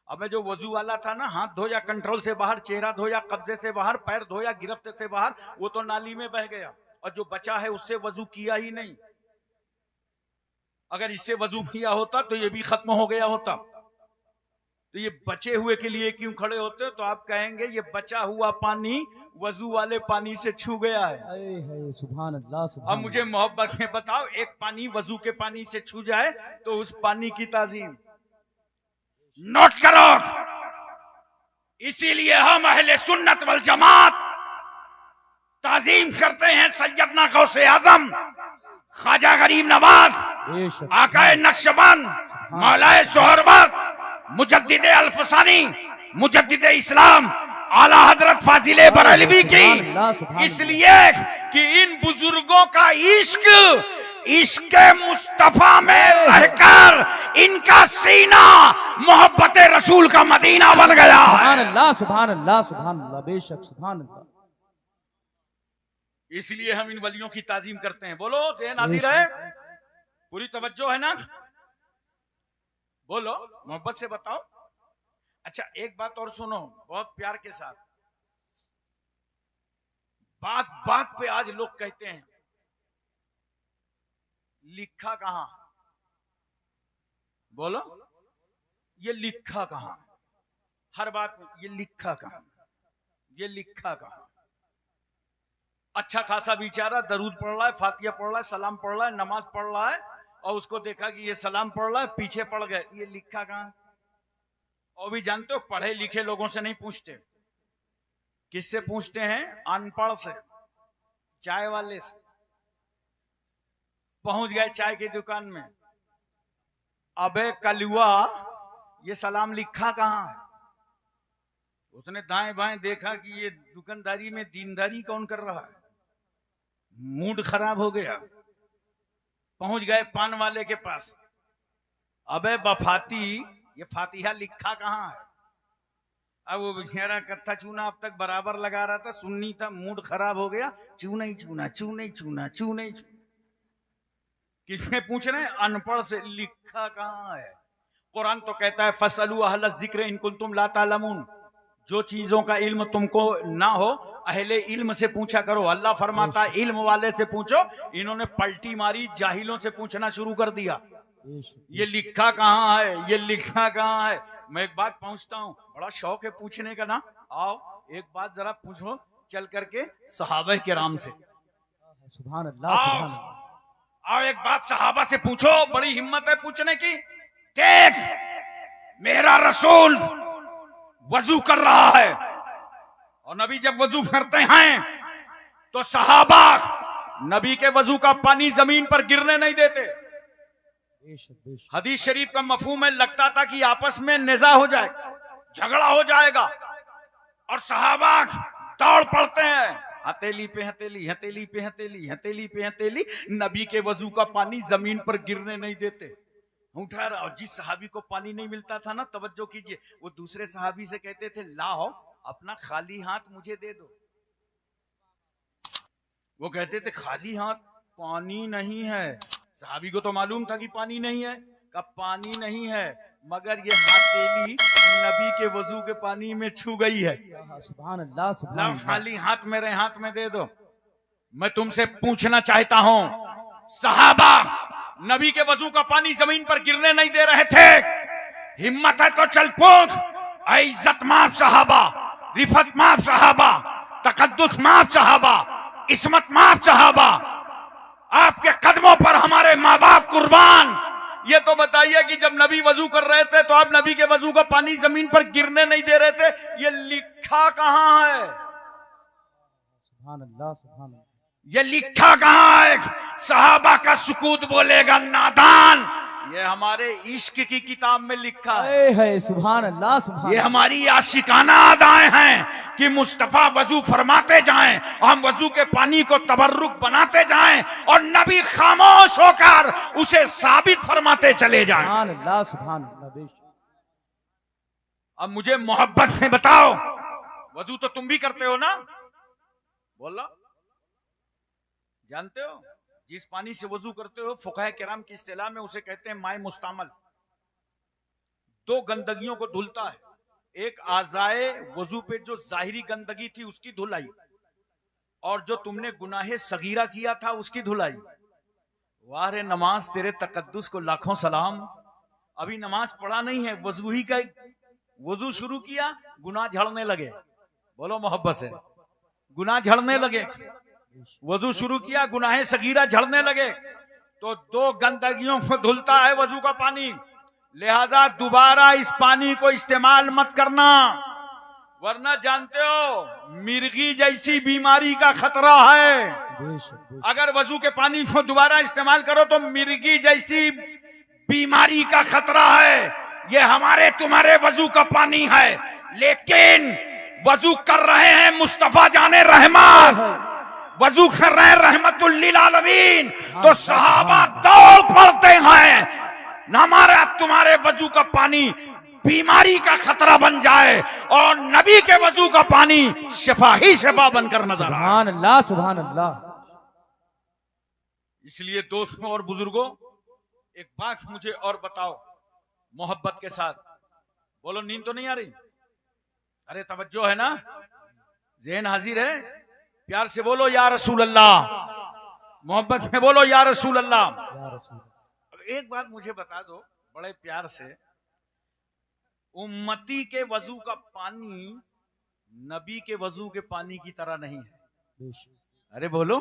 अब मैं जो वजू वाला था ना, हाथ धोया कंट्रोल से बाहर, चेहरा धोया कब्जे से बाहर, पैर धोया गिरफ्त से बाहर, वो तो नाली में बह गया। और जो बचा है उससे वजू किया ही नहीं। अगर इससे वजू किया होता तो ये भी खत्म हो गया होता। तो ये बचे हुए के लिए क्यों खड़े होते? तो आप कहेंगे ये बचा हुआ पानी वजू वाले पानी से छू गया है। सुभान अल्लाह सुभान। अब मुझे मोहब्बत में बताओ, एक पानी वजू के पानी से छू जाए तो उस पानी की ताजीम नोट करो। इसीलिए हम अहले सुन्नत वल जमात ताजीम करते हैं सैयदना गौसे आजम ख्वाजा गरीब नवाज, आकाए नक्शबंद, मौलाए सोहरवर्द, मुजद्दिदे अल्फसानी, मुजद्दिदे इस्लाम, आला हजरत फाजिले बरेलवी की। इसलिए कि इन बुजुर्गों का इश्क, इश्क मुस्तफा में रहकर इनका सीना मोहब्बत रसूल का मदीना बन गया। सुभान अल्लाह सुभान अल्लाह सुभान अल्लाह। बेशक सुभान अल्लाह। इसलिए हम इन वलियों की ताजीम करते हैं। बोलो जय नाज़िर है, पूरी तवज्जो है ना? बोलो मोहब्बत से बताओ। अच्छा एक बात और सुनो बहुत प्यार के साथ। बात बात पे आज लोग कहते हैं लिखा कहां? बोलो ये लिखा कहां? हर बात में ये लिखा कहां, ये लिखा कहां? अच्छा खासा बेचारा दरूद पढ़ रहा है, फातिहा पढ़ रहा है, सलाम पढ़ रहा है, नमाज पढ़ रहा है, और उसको देखा कि ये सलाम पढ़ रहा है, पीछे पड़ गए। ये लिखा कहां? और भी जानते हो पढ़े लिखे लोगों से नहीं पूछते, किससे पूछते हैं? अनपढ़ से, चाय वाले से। पहुंच गए चाय की दुकान में, अबे कलुआ ये सलाम लिखा कहां है? उसने दाएं बाएं देखा कि ये दुकानदारी में दीनदारी कौन कर रहा है, मूड खराब हो गया। पहुंच गए पान वाले के पास, अबे बफाती ये फातिहा लिखा कहां है? अब वो बेचारा कत्था चूना अब तक बराबर लगा रहा था, सुन्नी था, मूड खराब हो गया, चूना ही चूना, चूना ही चूना, चूना ही चूना। किसने पूछ रहे हैं? अनपढ़ से। लिखा कहां है? कुरान तो कहता है फसलू अहल जिक्र इन कुंतुम ला तालमून। जो चीजों का इल्म तुमको ना हो अहले इल्म से पूछा करो। अल्लाह फरमाता है इल्म वाले से पूछो। इन्होंने पलटी मारी, जाहिलों से पूछना शुरू कर दिया। ये लिखा कहां है, ये लिखा कहां है? मैं एक बात पूछता हूं, बड़ा शौक है पूछने का ना। आओ एक बात जरा पूछो चल करके सहाबा किराम से। सुभान अल्लाह सुभान अल्लाह। आओ एक बात सहाबा से पूछो, बड़ी हिम्मत है पूछने की। देख मेरा रसूल वजू कर रहा है, और नबी जब वजू करते हैं तो सहाबा नबी के वजू का पानी जमीन पर गिरने नहीं देते। हदीस शरीफ का मफहूम है, लगता था कि आपस में निजा हो जाए, झगड़ा हो जाएगा, और सहाबा दौड़ पड़ते हैं, हथेली पे हथेली, हथेली पे हथेली, हथेली पे हथेली, नबी के वजू का पानी जमीन पर गिरने नहीं देते। उठा रहा, और जिस सहाबी को पानी नहीं मिलता था ना, तवज्जो कीजिए, वो दूसरे सहाबी से कहते थे लाओ अपना खाली हाथ मुझे दे दो। वो कहते थे खाली हाथ पानी नहीं है। सहाबी को तो मालूम था कि पानी नहीं है, का पानी नहीं है, मगर ये हथेली नबी के वजू के पानी में छू गई है। सुभान अल्लाह सुभान अल्लाह। खाली हाथ मेरे हाथ में दे दो। मैं तुमसे पूछना चाहता हूं, सहाबा नबी के वजू का पानी जमीन पर गिरने नहीं दे रहे थे। हिम्मत है तो चल पूछ, इज्जत माफ सहाबा, रिफत माफ सहाबा, तकद्दुस माफ सहाबा, इस्मत माफ सहाबा, आपके कदमों पर हमारे माँ बाप कुर्बान। ये तो बताइए कि जब नबी वजू कर रहे थे तो आप नबी के वजू का पानी जमीन पर गिरने नहीं दे रहे थे। ये लिखा कहां है? सुभान अल्लाह सुभान अल्लाह। ये लिखा कहाँ है? सहाबा का सुकूत बोलेगा नादान। ये हमारे इश्क की किताब में लिखा है। सुभान अल्लाह, सुभान। ये हमारी आशिकाना अदाएं हैं कि मुस्तफा वजू फरमाते जाएं, हम वजू के पानी को तबर्रुक बनाते जाएं और नबी खामोश होकर उसे साबित फरमाते चले जाएं। सुभान अल्लाह, सुभान अल्लाह। अब मुझे मोहब्बत से बताओ, वजू तो तुम भी करते हो ना? बोलो, जानते हो जिस पानी से वजू करते हो, फुक़हा किराम की इस्तिलाह में उसे कहते हैं माए मुस्तामल। दो गंदगियों को धुलता है, एक आज़ाए वजू पे जो जाहिरी गंदगी थी उसकी धुलाई, और जो तुमने गुनाहे सगीरा किया था उसकी धुलाई। वाह रे नमाज, तेरे तकद्दुस को लाखों सलाम। अभी नमाज पढ़ा नहीं है, वजू ही का वजू शुरू किया, गुनाह झड़ने लगे। बोलो मोहब्बत से, गुनाह झड़ने लगे। वजू शुरू किया, गुनाहे सगीरा झड़ने लगे। तो दो गंदगियों को धुलता है वजू का पानी, लिहाजा दोबारा इस पानी को इस्तेमाल मत करना, वरना जानते हो मिर्गी जैसी बीमारी का खतरा है। अगर वजू के पानी को दोबारा इस्तेमाल करो तो मिर्गी जैसी बीमारी का खतरा है। ये हमारे तुम्हारे वजू का पानी है, लेकिन वजू कर रहे हैं मुस्तफा जाने रहमत, वजू कर रहे हैं रहमतुल लिल आलमीन, तो सहाबा दौड़ पड़ते हैं न हमारा तुम्हारे वजू का पानी बीमारी का खतरा बन जाए और नबी के वजू का पानी शिफा ही शिफा बनकर नजर आए। सुभान अल्लाह, सुभान अल्लाह। इसलिए दोस्तों और बुजुर्गों, एक बात मुझे और बताओ मोहब्बत के साथ। बोलो, नींद तो नहीं आ रही? अरे तवज्जो है ना, ज़हन हाजिर है? प्यार से बोलो या रसूल अल्लाह, मोहब्बत में बोलो या रसूल अल्लाह। अब एक बात मुझे बता दो बड़े प्यार से, उम्मती के वजू का पानी नबी के वजू के पानी की तरह नहीं है। अरे बोलो,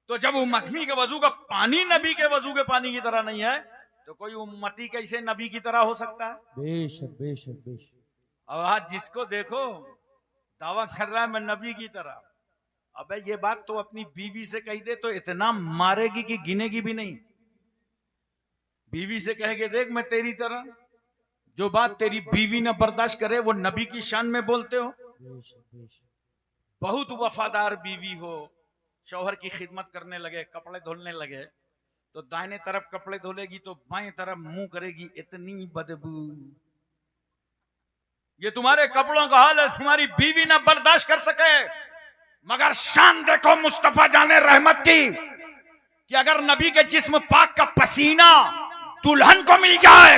तो जब उम्मती के वजू का पानी नबी के वजू के पानी की तरह नहीं है, तो कोई उम्मती कैसे नबी की तरह हो सकता है? बेशक, बेशक, बेशक। अब आज जिसको देखो दावा कर रहा है मैं नबी की तरह। अबे ये बात तो अपनी बीवी से कह दे तो इतना मारेगी कि गिनेगी भी नहीं। बीवी से कहेगे देख मैं तेरी तरह, जो बात तेरी बीवी न बर्दाश्त करे वो नबी की शान में बोलते हो। बहुत वफादार बीवी हो, शौहर की खिदमत करने लगे, कपड़े धुलने लगे, तो दाहिने तरफ कपड़े धुलेगी तो बाएं तरफ मुंह करेगी, इतनी बदबू। ये तुम्हारे कपड़ों का हाल है, तुम्हारी बीवी ना बर्दाश्त कर सके। मगर शान देखो मुस्तफा जाने रहमत की, कि अगर नबी के जिस्म पाक का पसीना दुल्हन को मिल जाए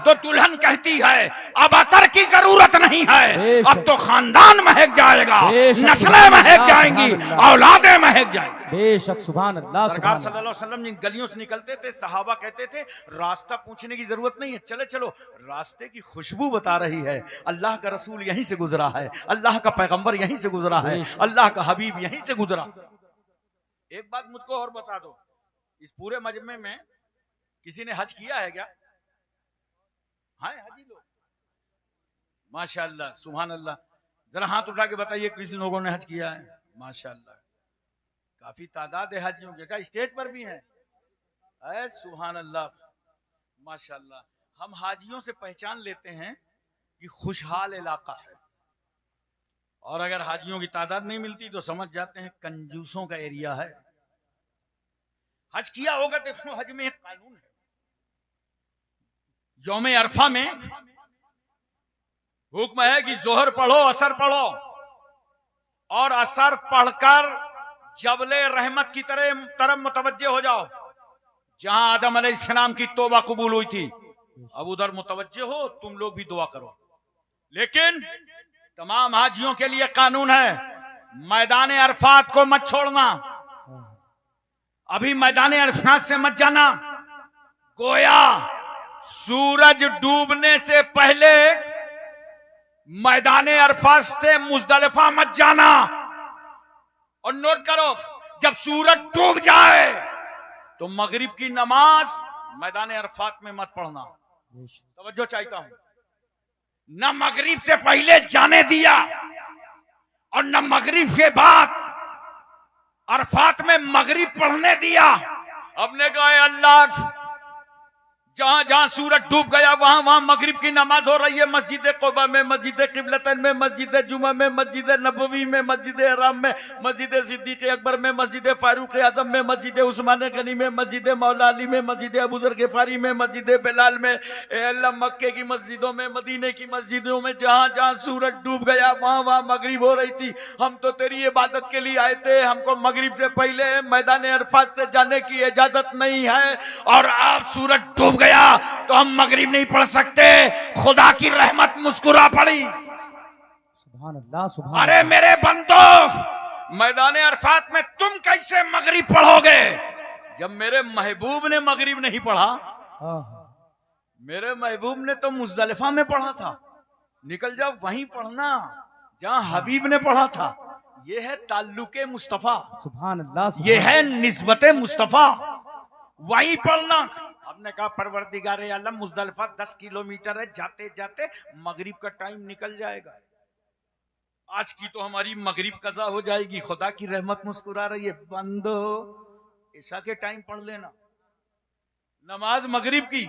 तो दुल्हन कहती है अब अतर की जरूरत नहीं है, अब तो खानदान महक जाएगा, नस्लें महक जाएंगी, औलादें महक जाएंगी। बेशक, सुभान अल्लाह। सरकार सल्लल्लाहु अलैहि वसल्लम जिन गलियों से निकलते थे, सहाबा कहते थे रास्ता पूछने की जरूरत नहीं है, चले चलो, रास्ते की खुशबू बता रही है, अल्लाह का रसूल यहीं से गुजरा है, अल्लाह का पैगंबर यहीं से गुजरा है, अल्लाह का हबीब यहीं से गुजरा। एक बात मुझको और बता दो, इस पूरे मजमे में किसी ने हज किया है क्या? हाँ हाजी लोग, माशाअल्लाह, सुभान अल्लाह। जरा हाथ उठा के बताइए किस लोगों ने हज किया है? माशाअल्लाह, काफी तादाद है हाजियों के। क्या स्टेज पर भी हैं? सुभान अल्लाह, माशाअल्लाह। हम हाजियों से पहचान लेते हैं कि खुशहाल इलाका है, और अगर हाजियों की तादाद नहीं मिलती तो समझ जाते हैं कंजूसों का एरिया है। हज किया होगा देखो, हज में एक कानून है, यौम अरफा में हुक्म है कि जोहर पढ़ो, असर पढ़ो, और असर पढ़कर जबले रहमत की तरफ मुतवज्जे हो जाओ, जहां आदम अलैहिस्सलाम की तौबा कबूल हुई थी, अब उधर मुतवज्जे हो, तुम लोग भी दुआ करो। लेकिन तमाम हाजियों के लिए कानून है, मैदान अरफात को मत छोड़ना, अभी मैदान अरफात से मत जाना, गोया सूरज डूबने से पहले मैदान अरफात से मुजदलिफा मत जाना। और नोट करो, जब सूरज डूब जाए तो मगरिब की नमाज मैदान अरफात में मत पढ़ना। तवज्जो चाहता हूं, न मगरिब से पहले जाने दिया और न मगरिब के बाद अरफात में मगरिब पढ़ने दिया। हमने कहा अल्लाह, जहां जहां सूरज डूब गया वहां वहां मगरिब की नमाज हो रही है। मस्जिद क़ुबा में, मस्जिद क़िबलतैन में, मस्जिद जुमा में, मस्जिद नबवी में, मस्जिद हराम में, मस्जिद सिद्दीक़ अकबर में, मस्जिद फारूक आजम में, मस्जिद उस्मान गनी में, मस्जिद मौला अली में, मस्जिद अबू ज़र ग़िफ़ारी में, मस्जिद बिलाल में। अल्लाह, मक्के की मस्जिदों में, मदीने की मस्जिदों में जहां जहां सूरज डूब गया वहां वहां मगरिब हो रही थी। हम तो तेरी इबादत के लिए आए थे, हमको मगरिब से पहले मैदान अरफात से जाने की इजाजत नहीं है, और अब सूरज डूब गया तो हम मगरिब नहीं पढ़ सकते। खुदा की रहमत मुस्कुरा पड़ी। सुभान अल्लाह, सुभान अरे मेरे बंदो, मैदान अरफात में तुम कैसे मगरिब पढ़ोगे जब मेरे महबूब ने मगरिब नहीं पढ़ा? मेरे महबूब ने तो मुज़दलिफा में पढ़ा था। निकल जाओ वहीं पढ़ना जहां हबीब ने पढ़ा था। यह है ताल्लुके मुस्तफा, सुभान अल्लाह, यह है निस्बते मुस्तफा, वहीं पढ़ना। हमने कहा परवरदिगार आलम, मुज़दलिफा 10 किलोमीटर है, जाते जाते मगरिब का टाइम निकल जाएगा। आज की तो हमारी मगरिब कज़ा हो जाएगी। खुदा की रहमत मुस्कुरा रही है। बंदो, ईशा के टाइम पढ़ लेना नमाज मगरिब की,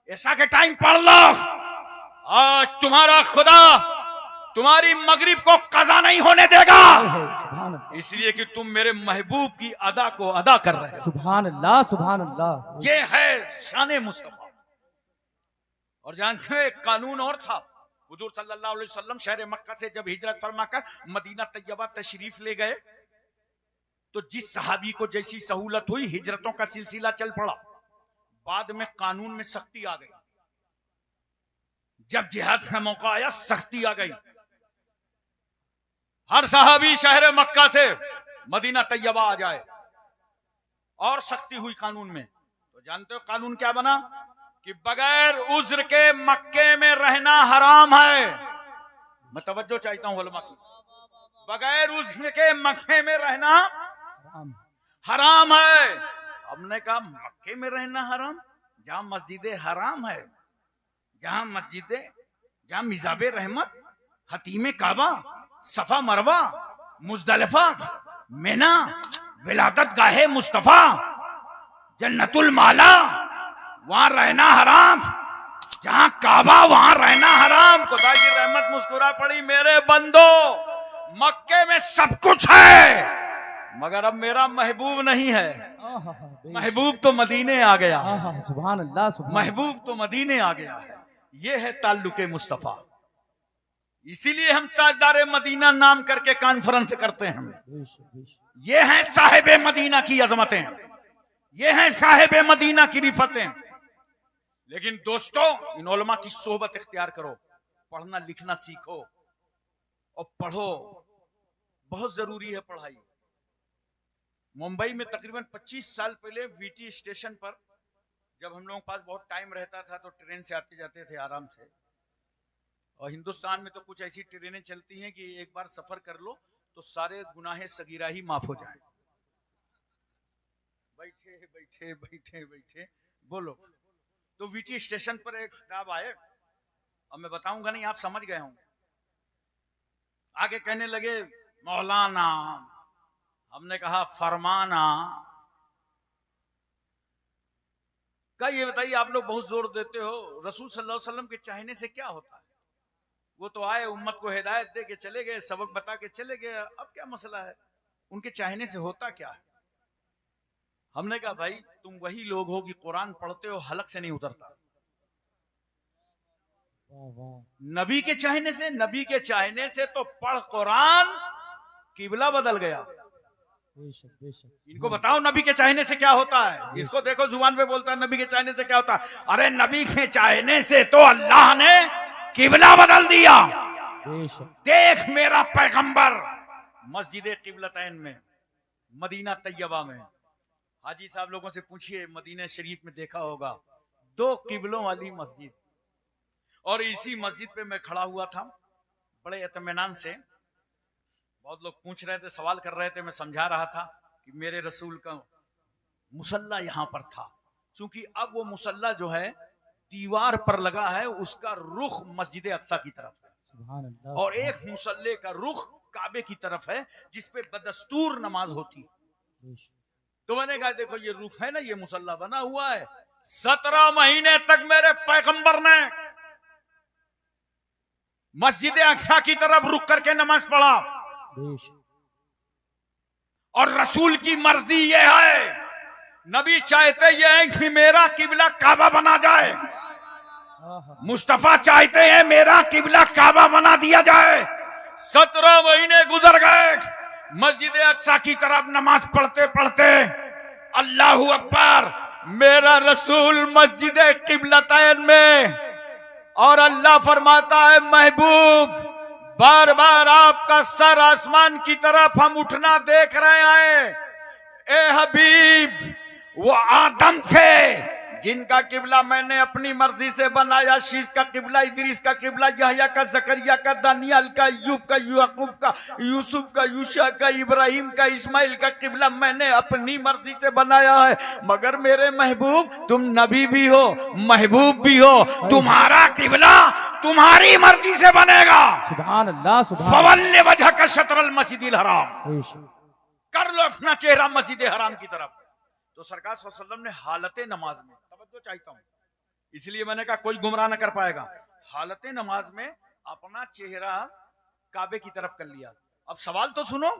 ईशा के टाइम पढ़ लो। आज तुम्हारा खुदा तुम्हारी मगरिब को कज़ा नहीं होने देगा, इसलिए कि तुम मेरे महबूब की अदा को अदा कर रहे हो। सुभान अल्लाह, सुभान अल्लाह। ये है शान मुस्तफा। और जानते कानून और था। हुजूर सल्लल्लाहु अलैहि वसल्लम शहर मक्का से जब हिजरत फरमाकर मदीना तैयबा तशरीफ ले गए तो जिस सहाबी को जैसी सहूलत हुई हिजरतों का सिलसिला चल पड़ा। बाद में कानून में सख्ती आ गई। जब जिहाद का मौका आया सख्ती आ गई। हर सहाबी शहर मक्का से मदीना तैयबा आ जाए, और सख्ती हुई कानून में। तो जानते हो कानून क्या बना कि बगैर उज्र के मक्के में रहना हराम है। मैं तवज्जो चाहता हूं उलमा की। बगैर उज्र के मक्के में रहना हराम है। हमने कहा मक्के में रहना हराम, जहां मस्जिद हराम है, जहां मिजाबे रहमत, हतीमे काबा, सफा मरवा, मुज़दलिफा, मिना, विलादत गाहे मुस्तफा, जन्नतुल माला, वहां रहना हराम। जहां काबा वहां रहना हराम। खुदा की रहमत मुस्कुरा पड़ी। मेरे बंदो, मक्के में सब कुछ है, मगर अब मेरा महबूब नहीं है। महबूब तो मदीने आ गया है। सुभान अल्लाह, सुभान। महबूब तो मदीने आ गया है। ये है ताल्लुके मुस्तफा। इसीलिए हम ताजदार मदीना नाम करके कॉन्फ्रेंस करते हैं। ये हैं साहिबे मदीना की अजमतें, ये हैं साहिबे मदीना की रिफतें। लेकिन दोस्तों, इन उलमा की सोहबत इख्तियार करो, पढ़ना लिखना सीखो और पढ़ो। बहुत जरूरी है पढ़ाई। मुंबई में तकरीबन 25 साल पहले वीटी स्टेशन पर जब हम लोगों के पास बहुत टाइम रहता था तो ट्रेन से आते जाते थे आराम से। और हिंदुस्तान में तो कुछ ऐसी ट्रेनें चलती हैं कि एक बार सफर कर लो तो सारे गुनाहे सगीरा ही माफ हो जाए। बैठे बैठे बैठे बैठे बोलो। तो वीटी स्टेशन पर एक साहब आए, अब मैं बताऊंगा नहीं, आप समझ गए होंगे। आगे कहने लगे मौलाना। हमने कहा फरमाना। क्या ये बताइए, आप लोग बहुत जोर देते हो रसूल सल्लल्लाहु अलैहि वसल्लम के चाहने से क्या होता है? वो तो आए, उम्मत को हिदायत दे के चले गए, सबक बता के चले गए, अब क्या मसला है? उनके चाहने से होता क्या है? हमने कहा भाई तुम वही लोग हो कि कुरान पढ़ते हो हलक से नहीं उतरता। नबी के चाहने से, नबी के चाहने से तो पढ़ कुरान किबला बदल गया। इनको बताओ नबी के चाहने से क्या होता है। इसको देखो जुबान पे बोलता है नबी के चाहने से क्या होता है। अरे नबी के चाहने से तो अल्लाह ने किबला बदल दिया। देख मेरा पैगंबर मस्जिद किबलतैन में, मदीना तैयबा में। हाजी साहब लोगों से पूछिए, मदीना शरीफ में देखा होगा 2 किबलों वाली मस्जिद। और इसी मस्जिद पे मैं खड़ा हुआ था बड़े इत्मीनान से। बहुत लोग पूछ रहे थे, सवाल कर रहे थे, मैं समझा रहा था कि मेरे रसूल का मुसल्ला यहाँ पर था। क्योंकि अब वो मुसल्ला जो है दीवार पर लगा है, उसका रुख मस्जिद अक्सा की तरफ है, और एक मुसल्ले का रुख काबे की तरफ है, जिसपे बदस्तूर नमाज होती है। तो मैंने कहा देखो ये रुख है ना, ये मुसल्ला बना हुआ है, 17 महीने तक मेरे पैगंबर ने मस्जिद अक्सा की तरफ रुक करके नमाज पढ़ा। और रसूल की मर्जी ये है, नबी चाहते ये है कि मेरा किबला काबा बना जाए, मुस्तफा चाहते हैं मेरा किबला काबा बना दिया जाए। 17 महीने गुजर गए, मस्जिद अक्सा की तरफ नमाज पढ़ते पढ़ते अल्लाहू अकबर, मेरा रसूल मस्जिद किबलतैन में, और अल्लाह फरमाता है महबूब बार बार आपका सर आसमान की तरफ हम उठना देख रहे हैं। ए हबीब, वो आदम थे जिनका किबला मैंने अपनी मर्जी से बनाया, शीश का किबला, इदरीस का किबला, यहया का, जकरिया का, दानियाल का, अय्यूब का, याकूब का, यूसुफ का, यूशा का, इब्राहिम का, इस्माइल का किबला मैंने अपनी मर्जी से बनाया है। मगर मेरे महबूब तुम नबी भी हो, महबूब भी हो, तुम्हारा किबला तुम्हारी मर्जी से बनेगा। सुभान अल्लाह, सुभान फवल्ले वजह का शत्रल मस्जिदिल हराम, कर लो अपना चेहरा मस्जिद हराम की तरफ। तो सरकार सल्लल्लाहु अलैहि वसल्लम ने हालते नमाज में, तवज्जो चाहता हूं, इसलिए मैंने कहा कोई गुमराह न कर पाएगा, हालते नमाज में अपना चेहरा काबे की तरफ कर लिया। अब सवाल तो सुनो,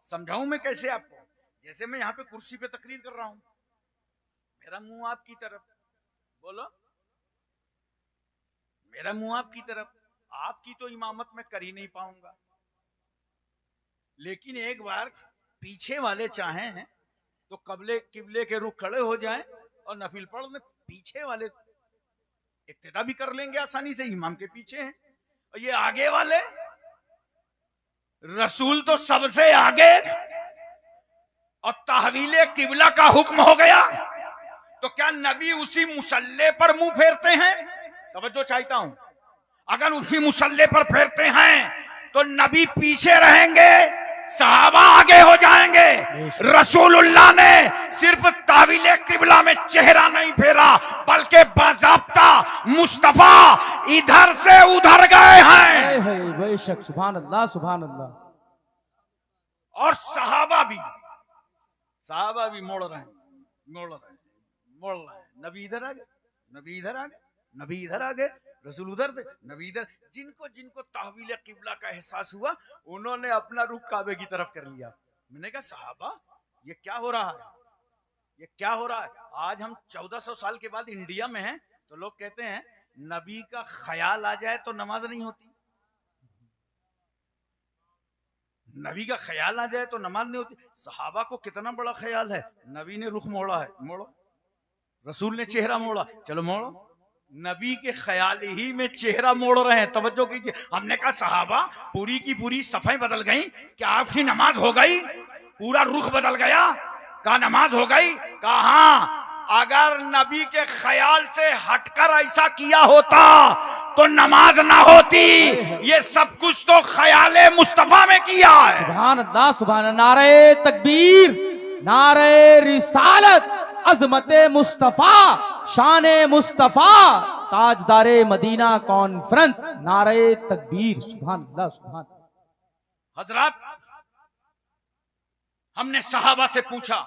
समझाऊं मैं कैसे आपको। जैसे मैं यहाँ पे कुर्सी पे तकरीर कर रहा हूं, मेरा मुंह आपकी तरफ, बोलो मेरा मुंह आपकी तरफ, आपकी तो इमामत में कर ही नहीं पाऊंगा, लेकिन एक बार पीछे वाले चाहें तो किबले के रुख खड़े हो जाएं और नफिल पढ़ लें, पीछे वाले इक्तिदा भी कर लेंगे आसानी से, इमाम के पीछे हैं। और ये आगे वाले, रसूल तो सबसे आगे, और तहवीले किबला का हुक्म हो गया, तो क्या नबी उसी मुसल्ले पर मुंह फेरते हैं? तवज्जो चाहता हूं, अगर उसी मुसल्ले पर फेरते हैं तो नबी पीछे रहेंगे, सहाबा आगे हो जाएंगे। रसूलुल्लाह ने सिर्फ तावीले किबला में चेहरा नहीं फेरा, बल्कि बाज़ाब्ता मुस्तफा इधर से उधर गए हैं। बेशक, सुभान अल्लाह, सुभान अल्लाह। और सहाबा भी मोड़ रहे हैं, मोड़ रहे हैं। नबी इधर आ गए, नबी इधर आ गए, नबी इधर आ गए, रसूल उधर से, नबी इधर। जिनको जिनको तहवील किबला का एहसास हुआ उन्होंने अपना रुख काबे की तरफ कर लिया। मैंने कहा साहबा ये क्या हो रहा है, ये क्या हो रहा है? आज हम 1400 साल के बाद इंडिया में हैं तो लोग कहते हैं नबी का ख्याल आ जाए तो नमाज नहीं होती, नबी का ख्याल आ जाए तो नमाज नहीं होती। सहाबा को कितना बड़ा ख्याल है, नबी ने रुख मोड़ा है, मोड़ो। रसूल ने चेहरा मोड़ा, चलो मोड़ो। नबी के ख्याल ही में चेहरा मोड़ रहे हैं, तवज्जो कीजिए। हमने कहा सहाबा पूरी की पूरी सफाई बदल गई, क्या आपकी नमाज हो गई? पूरा रुख बदल गया? कहा नमाज हो गई? कहा हाँ, अगर नबी के ख्याल से हटकर ऐसा किया होता तो नमाज ना होती। ये सब कुछ तो ख्याले मुस्तफा में किया है। सुभान अल्लाह, सुभान अल्लाह। नारे तकबीर, नारे रिसालत, अजमते मुस्तफा, शाने मुस्तफा, ताजदारे मदीना कॉन्फ्रेंस, नारे तकबीर, सुभान अल्लाह, सुभान। हजरत, हमने सहाबा से पूछा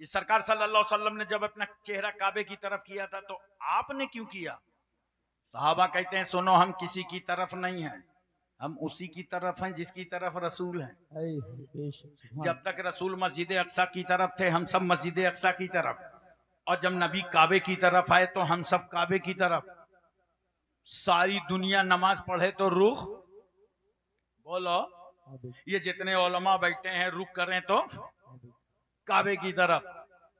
कि सरकार सल्लल्लाहु अलैहि वसल्लम ने जब अपना चेहरा काबे की तरफ किया था तो आपने क्यों किया? सहाबा कहते हैं सुनो, हम किसी की तरफ नहीं हैं, हम उसी की तरफ हैं जिसकी तरफ रसूल हैं। जब तक रसूल मस्जिद अक्सा की तरफ थे हम सब मस्जिद अक्सा की तरफ, और जब नबी काबे की तरफ आए तो हम सब काबे की तरफ। सारी दुनिया नमाज पढ़े तो रुख, बोलो ये जितने उलमा बैठे हैं रुख करें तो काबे की तरफ।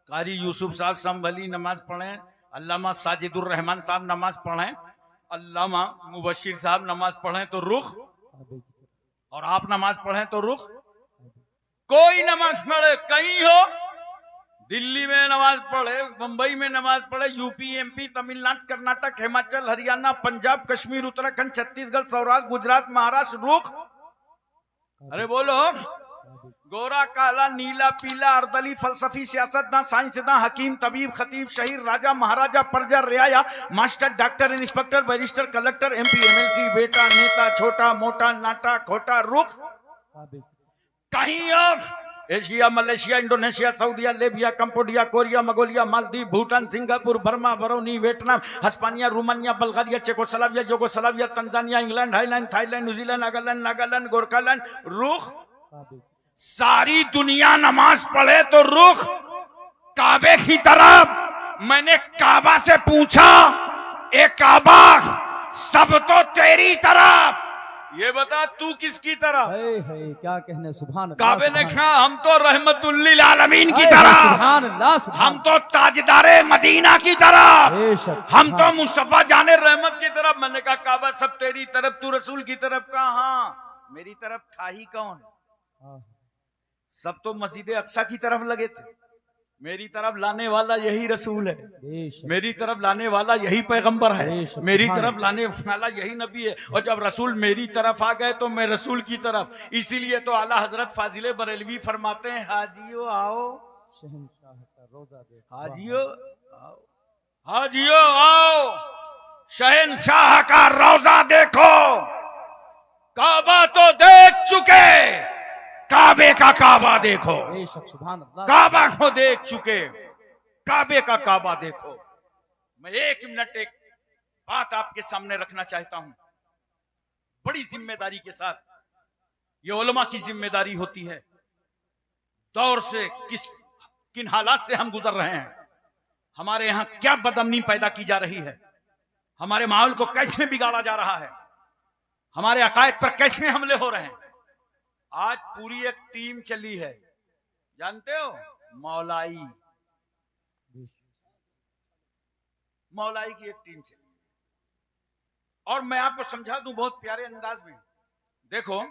कारी यूसुफ साहब संभली नमाज पढ़ें, अल्लामा साजिदुर रहमान साहब नमाज पढ़ें, अल्लामा मुबशिर साहब नमाज पढ़ें तो रुख, और आप नमाज पढ़ें तो रुख। कोई नमाज पढ़े कहीं हो, दिल्ली में नमाज पढ़े, मुंबई में नमाज पढ़े, यूपी, एमपी, तमिलनाडु, कर्नाटक, हिमाचल, हरियाणा, पंजाब, कश्मीर, उत्तराखंड, छत्तीसगढ़, सौराष्ट्र, गुजरात, महाराष्ट्र, रुख। अरे बोलो, गोरा, काला, नीला, पीला, अर्दली, फलसफी, सियासतदान, साइंसदान, हकीम, तबीब, खतीब, शहीर, राजा, महाराजा, प्रजा, रियाया, master, doctor, inspector, barrister, collector, MP, MLC, बेटा, नेता, छोटा मोटा, नाटा खोटा, रुख। कहीं एशिया, मलेशिया, इंडोनेशिया, सऊदीया, Libya, Cambodia, Korea, Mongolia, Maldives, Bhutan, Singapore, Burma, Barauni, Vietnam, Hispania, Romania, Bulgaria, Czechoslovakia, Yugoslavia, Tanzania, England, Highland, Thailand, New Zealand, Nagaland, Nagaland, Gorkhaland, रुख। सारी दुनिया नमाज पढ़े तो रुख काबे की तरफ। मैंने काबा से पूछा, ए काबा सब तो तेरी तरफ, ये बता तू किसकी तरफ? क्या कहने, सुभान अल्लाह। काबे ने कहा हम तो रहमतुल्लिल आलमीन की तरफ, सुभान अल्लाह, सुभान हम तो ताजदारे मदीना की तरफ, बेशक, हम तो मुस्तफा जाने रहमत की तरफ। मैंने कहा काबा सब तेरी तरफ, तू रसूल की तरफ। कहा हाँ, मेरी तरफ था ही कौन? सब तो मस्जिद अक्सा की तरफ लगे थे। मेरी तरफ लाने वाला यही रसूल है, मेरी तरफ लाने वाला यही पैगंबर है, मेरी तरफ लाने वाला यही नबी है। और जब रसूल मेरी तरफ आ गए तो मैं रसूल की तरफ। इसीलिए तो आला हजरत फाजिले बरेलवी फरमाते हैं, हाजियो आओ, हाजियो आओ, हाजियो आओ, शहनशाह का रोजा देखो। काबा तो देख चुके, काबे का काबा देखो। काबा को देख चुके, काबे का काबा देखो। मैं एक मिनट एक बात आपके सामने रखना चाहता हूं, बड़ी जिम्मेदारी के साथ। ये उलमा की जिम्मेदारी होती है। दौर से किन हालात से हम गुजर रहे हैं, हमारे यहां क्या बदअमनी पैदा की जा रही है, हमारे माहौल को कैसे बिगाड़ा जा रहा है, हमारे अकायद पर कैसे हमले हो रहे हैं। आज पूरी एक टीम चली है, जानते हो, मौलाई, मौलाई की एक टीम चली है। और मैं आपको समझा दूं बहुत प्यारे अंदाज में। देखो,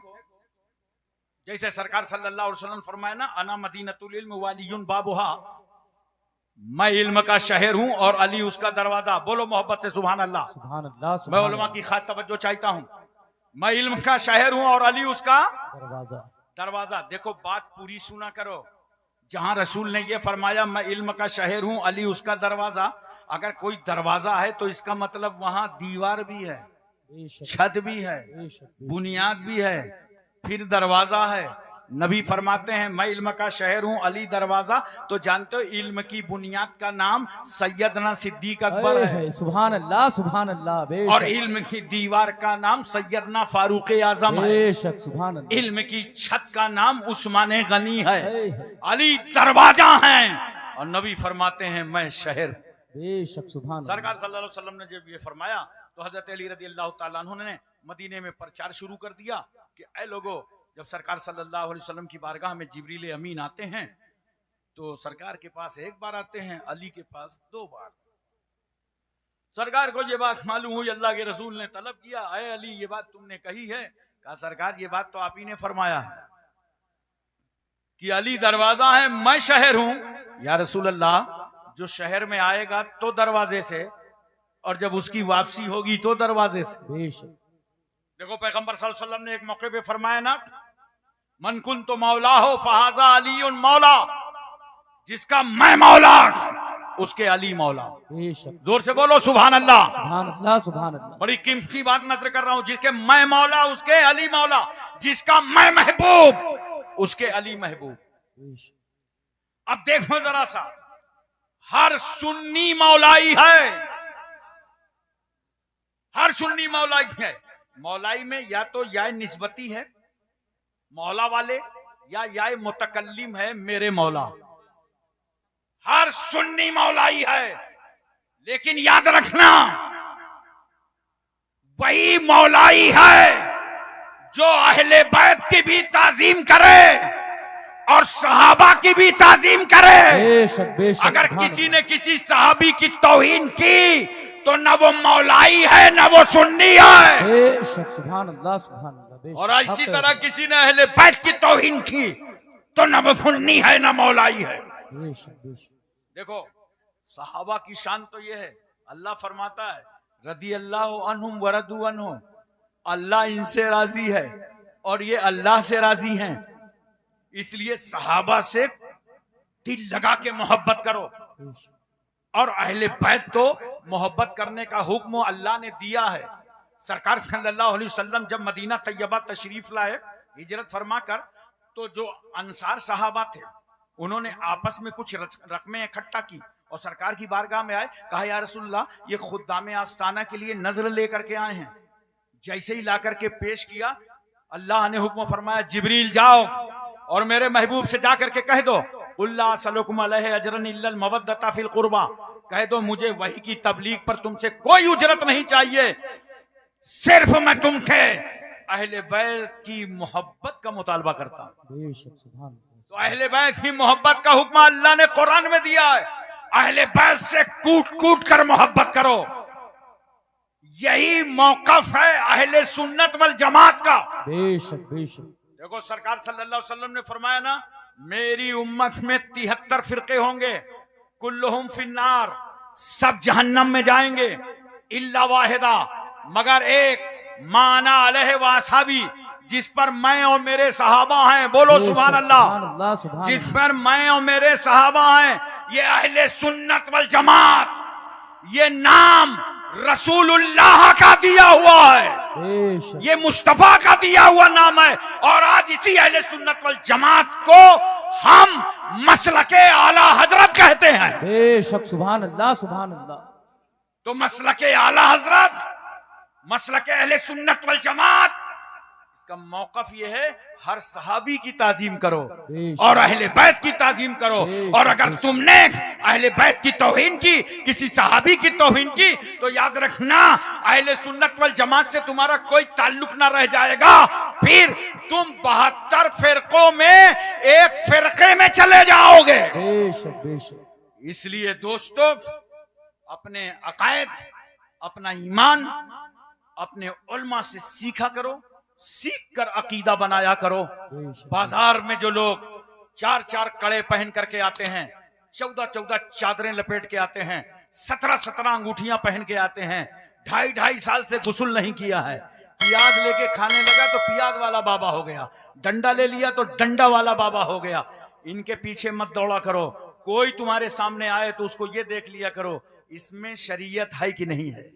जैसे सरकार सल्लल्लाहु अलैहि वसल्लम फरमाया ना, अना मदीनतुल इल्म वालियुन बाबुहा, मैं इल्म का शहर हूं और अली उसका दरवाजा। बोलो मोहब्बत से सुभान अल्लाह। सुभान अल्लाह। मैं उलमा की खास तवज्जो चाहता हूं। मैं इल्म का शहर हूं और अली उसका दरवाजा। देखो बात पूरी सुना करो। जहां रसूल ने ये फरमाया मैं इल्म का शहर हूं, अली उसका दरवाजा, अगर कोई दरवाजा है तो इसका मतलब वहां दीवार भी है, छत भी है, बुनियाद भी है, फिर दरवाजा है। नबी फरमाते हैं मैं इल्म का शहर हूं, अली दरवाजा। तो जानते हो इल्म की बुनियाद का नाम सैयदना सिद्दीक अकबर है। सुभान अल्लाह, सुभान अल्लाह। और इल्म की दीवार का नाम सैयदना फारूक आजम है। सुभान अल्लाह। इल्म की छत का नाम उस्मान गनी है। अली दरवाजा हैं और नबी फरमाते हैं मैं शहर। बेशक, सुभान। सरकार सल्लल्लाहु अलैहि वसल्लम ने जब ये फरमाया तो हजरत अली रज़ी अल्लाह तआला अन्हु ने मदीने में प्रचार शुरू कर दिया कि ऐ लोगों, जब सरकार सल्लल्लाहु अलैहि वसल्लम की बारगाह में जिब्रील अमीन आते हैं तो सरकार के पास एक बार आते हैं, अली के पास 2 बार। सरकार को ये बात मालूम हुई, अल्लाह के रसूल ने तलब किया, ऐ अली ये बात तुमने कही है? कहा सरकार ये बात तो आप ही ने फरमाया है कि अली दरवाजा है, मैं शहर हूं। या रसूल अल्लाह, जो शहर में आएगा तो दरवाजे से, और जब उसकी वापसी होगी तो दरवाजे से। देखो पैगंबर सल्लल्लाहु अलैहि वसल्लम ने एक मौके पे फरमाया ना, मन कुन तो मौला हो फहाजा अली मौला, जिसका मैं मौला उसके अली मौला। जोर से बोलो सुभान अल्लाह। सुभान अल्लाह, सुभान अल्लाह। बड़ी कीमती बात नजर कर रहा हूं, जिसके मैं मौला उसके अली मौला, जिसका मैं महबूब उसके अली महबूब। अब देखो जरा सा, हर सुन्नी मौलाई है, हर सुन्नी मौलाई है। मौलाई में या तो या निस्बती है मौला वाले, या मुतकल्लिम है मेरे मौला। हर सुन्नी मौलाई है, लेकिन याद रखना वही मौलाई है जो अहले बैत की भी ताजीम करे और सहाबा की भी ताजीम करे। बेशक, बेशक। अगर किसी ने किसी सहाबी की तौहीन की तो न वो मौलाई है न वो सुन्नी है। बेशक, सुभान अल्लाह, सुभान अल्लाह। और इसी तरह किसी ने अहले बैत की तौहीन की तो न वो सुन्नी है न मौलाई है। बेशक, बेशक। देखो सहाबा की शान तो ये है, अल्लाह फरमाता है रदी अल्लाह अन्हुम व रदू अन्हुम, अल्लाह इनसे राजी है और ये अल्लाह से राजी हैं। इसलिए सहाबा से दिल लगा के मोहब्बत करो। और अहले बैत तो मोहब्बत करने का हुक्म अल्लाह ने दिया है। सरकार सल्लल्लाहु अलैहि वसल्लम जब मदीना तैयबा तशरीफ लाए, हिजरत फरमा कर, तो जो अंसार सहाबा थे उन्होंने आपस में कुछ रकमें इकट्ठा की और सरकार की बारगाह में आए, कहा या रसूलल्लाह, ये खुद्दामे आस्ताना के लिए नजर लेकर के आए हैं। जैसे ही ला करके पेश किया, अल्लाह ने हुक्म फरमाया, जिब्रील जाओ और मेरे महबूब से जाकर के कह दो, उल्ला सलुकुम अलैहि अजरन इल्लल मवद्दता फिल कुर्बा, कह दो मुझे वही की तबलीग पर तुमसे कोई उजरत नहीं चाहिए, सिर्फ मैं तुमसे अहले बैत की मोहब्बत का मुतालबा करता हूं। तो अहले बैत की मोहब्बत का हुक्म अल्लाह ने कुरान में दिया है, अहले बैत से कूट कूट कर मोहब्बत करो। यही मौकफ है अहले सुन्नत वल जमात का। बेशक बेशक। देखो सरकार सल्लल्लाहु अलैहि वसल्लम ने फरमाया ना, मेरी उम्मत में 73 फिरके होंगे, कुल्लुहुम फिन्नार, सब जहन्नम में जाएंगे, इल्ला वाहिदा, मगर एक, माना अलैहि वासाबी, जिस पर मैं और मेरे सहाबा हैं, बोलो सुभान अल्लाह, जिस पर मैं और मेरे सहाबा हैं, ये अहले सुन्नत वल जमात, ये नाम रसूलुल्लाह का दिया हुआ है, ये मुस्तफा का दिया हुआ नाम है। और आज इसी अहले सुन्नत वल जमात को हम मसलके आला हजरत कहते हैं। बेशक, सुभान अल्लाह सुभान अल्लाह। तो मसलके आला हजरत, मसलके अहले सुन्नत वल जमात, इसका मौकफ ये है, हर सहाबी की ताजीम करो और अहले बैत की ताजीम करो। और अगर तुमने अहले बैत की तौहीन की, किसी सहाबी की तौहीन की, तो याद रखना अहले सुन्नत वल जमात से तुम्हारा कोई ताल्लुक ना रह जाएगा, फिर तुम 72 फिरकों में एक फिरके में चले जाओगे। बेशक बेशक। इसलिए दोस्तों, अपने अकायद, अपना ईमान अपने उल्मा से सीखा करो, सीख कर अकीदा बनाया करो। बाजार में जो लोग 4-4 कड़े पहन करके आते हैं, 14-14 चादरें लपेट के आते हैं, 17-17 अंगूठियां पहन के आते हैं, 2.5 साल से गुस्ल नहीं किया है, प्याज लेके खाने लगा तो प्याज वाला बाबा हो गया, डंडा ले लिया तो डंडा वाला बाबा हो गया। इनके पीछे मत दौड़ा करो। कोई तुम्हारे सामने आए तो उसको ये देख लिया करो, इसमें शरीयत है कि नहीं है,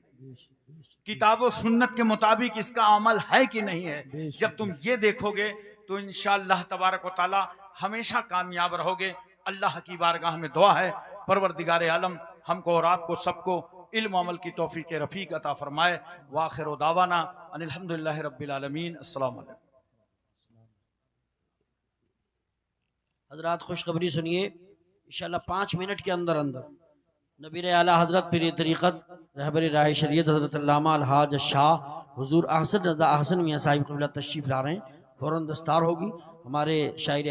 किताब और सुन्नत के मुताबिक इसका अमल है कि नहीं है। जब तुम ये देखोगे तो इंशाअल्लाह तबारक व तआला हमेशा कामयाब रहोगे। अल्लाह की बारगाह में दुआ है, परवरदिगार आलम हमको और आपको सबको इल्म अमल की तौफीक रफीक अता फरमाए। व आखिर दावाना अनिल हम्दुलिल्लाहि रब्बिल आलमीन। अस्सलाम वालेकुम। हजरात खुशखबरी सुनिए, इंशाअल्लाह 5 मिनट के अंदर अंदर नबीर आला हजरत पीर तरीक़त रहबर राह शरीयत हजरत अल्लामा अलहाज शाह हुजूर अहसन रज़ा अहसन मियां साहिब क़िबला तशरीफ़ ला रहे हैं। फ़ौरन दस्तार होगी। हमारे शायर